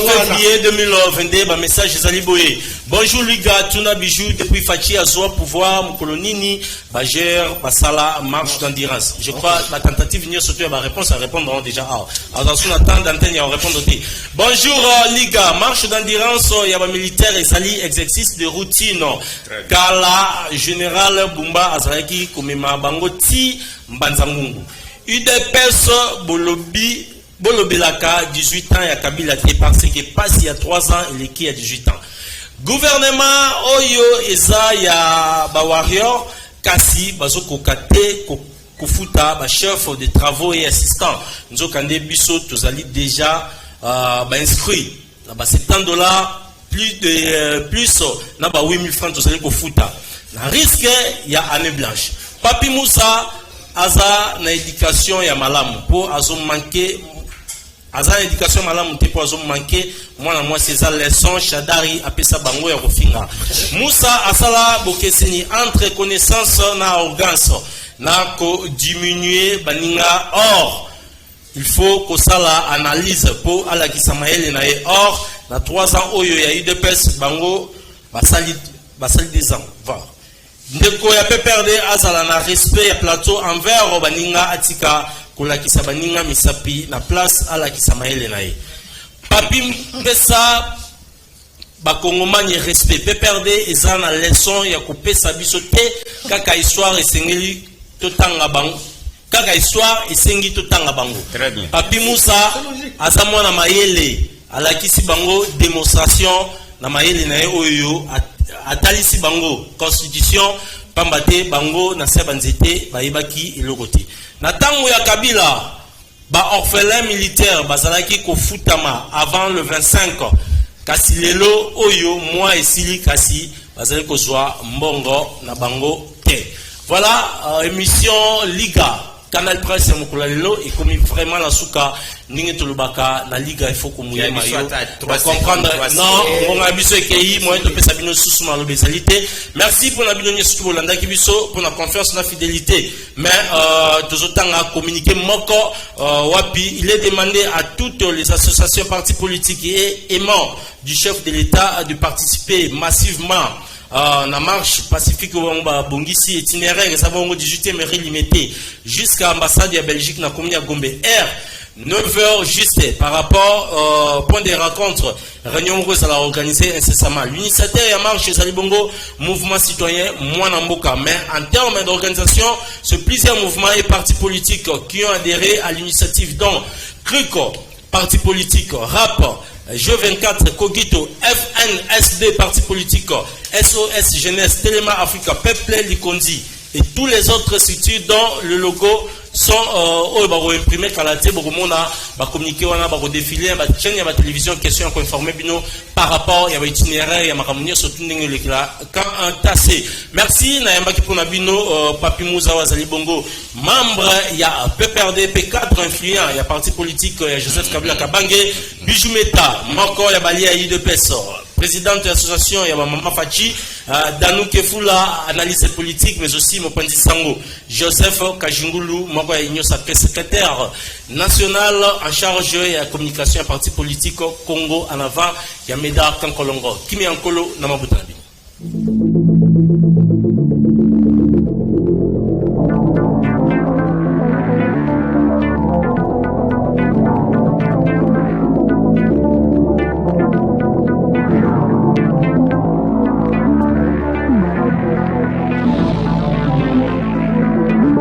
février 2022 ba message ezali boye. Bonjour les gars, tuna Bijou depuis Fachi Azwa pouvoir Mukolonini Bager Basala marche d'endurance. Je crois la tentative venir surtout à ma réponse à répondre déjà déjà. Alors, on attend d'antenne, on répond aussi. Bonjour, Liga. Marche d'endurance, il y a un militaire et sali exercice de routine. Kala, général Bumba Azraki, Komema Bango, Ti, Mbanzangungu. UDPS, Bolobelaka, 18 ans, il y a Kabila qui est passé, qui est passé il y a 3 ans, il est qui a 18 ans. Gouvernement, Oyo, Eza, ya ba warrior, Kasi, Bazoko Kate, Kofuta, ba chef de travaux et assistant. Nous avons biso, tous allés déjà inscrits. Là-bas, $70, plus, na ba 8000 francs, tous allés Kofuta. Le risque, il y a année blanche. Papi Moussa, Aza, na éducation, il y a malam. Pour Azo manquer, Aza, éducation, malam, pour Azo manquer. Moi, c'est ça, leçon, Shadari, Apesa Bango, et Rofinga. Moussa, Asala, Bokeseni, entre connaissance, na organs, na ko diminuer, baninga, or, il faut que ça la analyse pour ala Kisamael, na or, na 3 ans, Oyo, ya UDPS, Bango, basali des ans, va. Ndeko ya pe perdre azala na respect ya plateau envers baninga atika kola kisabaninga misapi na place ala Kisamael, na Papi Mpesa bakongomani respect pe perdre eza na leçon ya kopesa biso te kaka histoire esengeli totanga bango kaka histoire esengi totanga bango. Très bien. Papi Moussa aza mwana mayele alakisi bango démonstration na mayele na oyo atalisi bango constitution pambate bango na seba nzete bayebaki elokoti na tango ya Kabila. Ba orphelin militaire bazalaki kofutama avant le 25 kasi lelo oyo moi esili kasi bazali kozwa mbongo na bango te. Voilà, émission Liga Canal Presse mokula lelo et comme vraiment la souka ninge tolobaka na Liga il faut que mouye mayo comprendre non on a biso ekei moi to pesa bino susu ma lobezalité. Merci pour la bino surtout Bolanda ki biso pour la confiance na fidélité mais tozotanga communiquer moko wapi il est demandé à toutes les associations partis politiques et membres du chef de l'État de participer massivement na marche pacifique au Bongisi itinéraire et ça va au 18e mairie limitée jusqu'à l'ambassade de Belgique na commune à Gombe R 9h juste par rapport point de rencontre réunion rose à la organiser incessamment l'initiateur et marche Salibongo mouvement citoyen Mwanamboka mais en termes d'organisation ce plusieurs mouvements et partis politiques qui ont adhéré à l'initiative dont CRICO parti politique RAP G24, Kogito, FNSD, parti politique, SOS Jeunesse, Téléma Africa, Peuple Likondi et tous les autres structures dont le logo sont imprimés quand la télé, communiquer, défiler, chaîne, la télévision, question, informer bino par rapport, il y a itinéraire, il y a ma surtout quand un tassé. Merci, Nayamba Kiponabino, Papi Moussa Wazali Bongo, membre, il y a PPRD, P4 influent, il y a parti politique, il y a Joseph Kabila Kabange, Bijoumeta, Moko, il y a Bali Aïe de Pesso. Présidente de l'association, il y a Maman Fachi, Danou Kefula, analyse politique, mais aussi Mopandi Sango, Joseph Kajingulu, Moko Igno Sacré, secrétaire national en charge de la communication et parti politique Congo en avant, il y a Médard Kankolongo, Kimi Ankolo, Namabutanabi.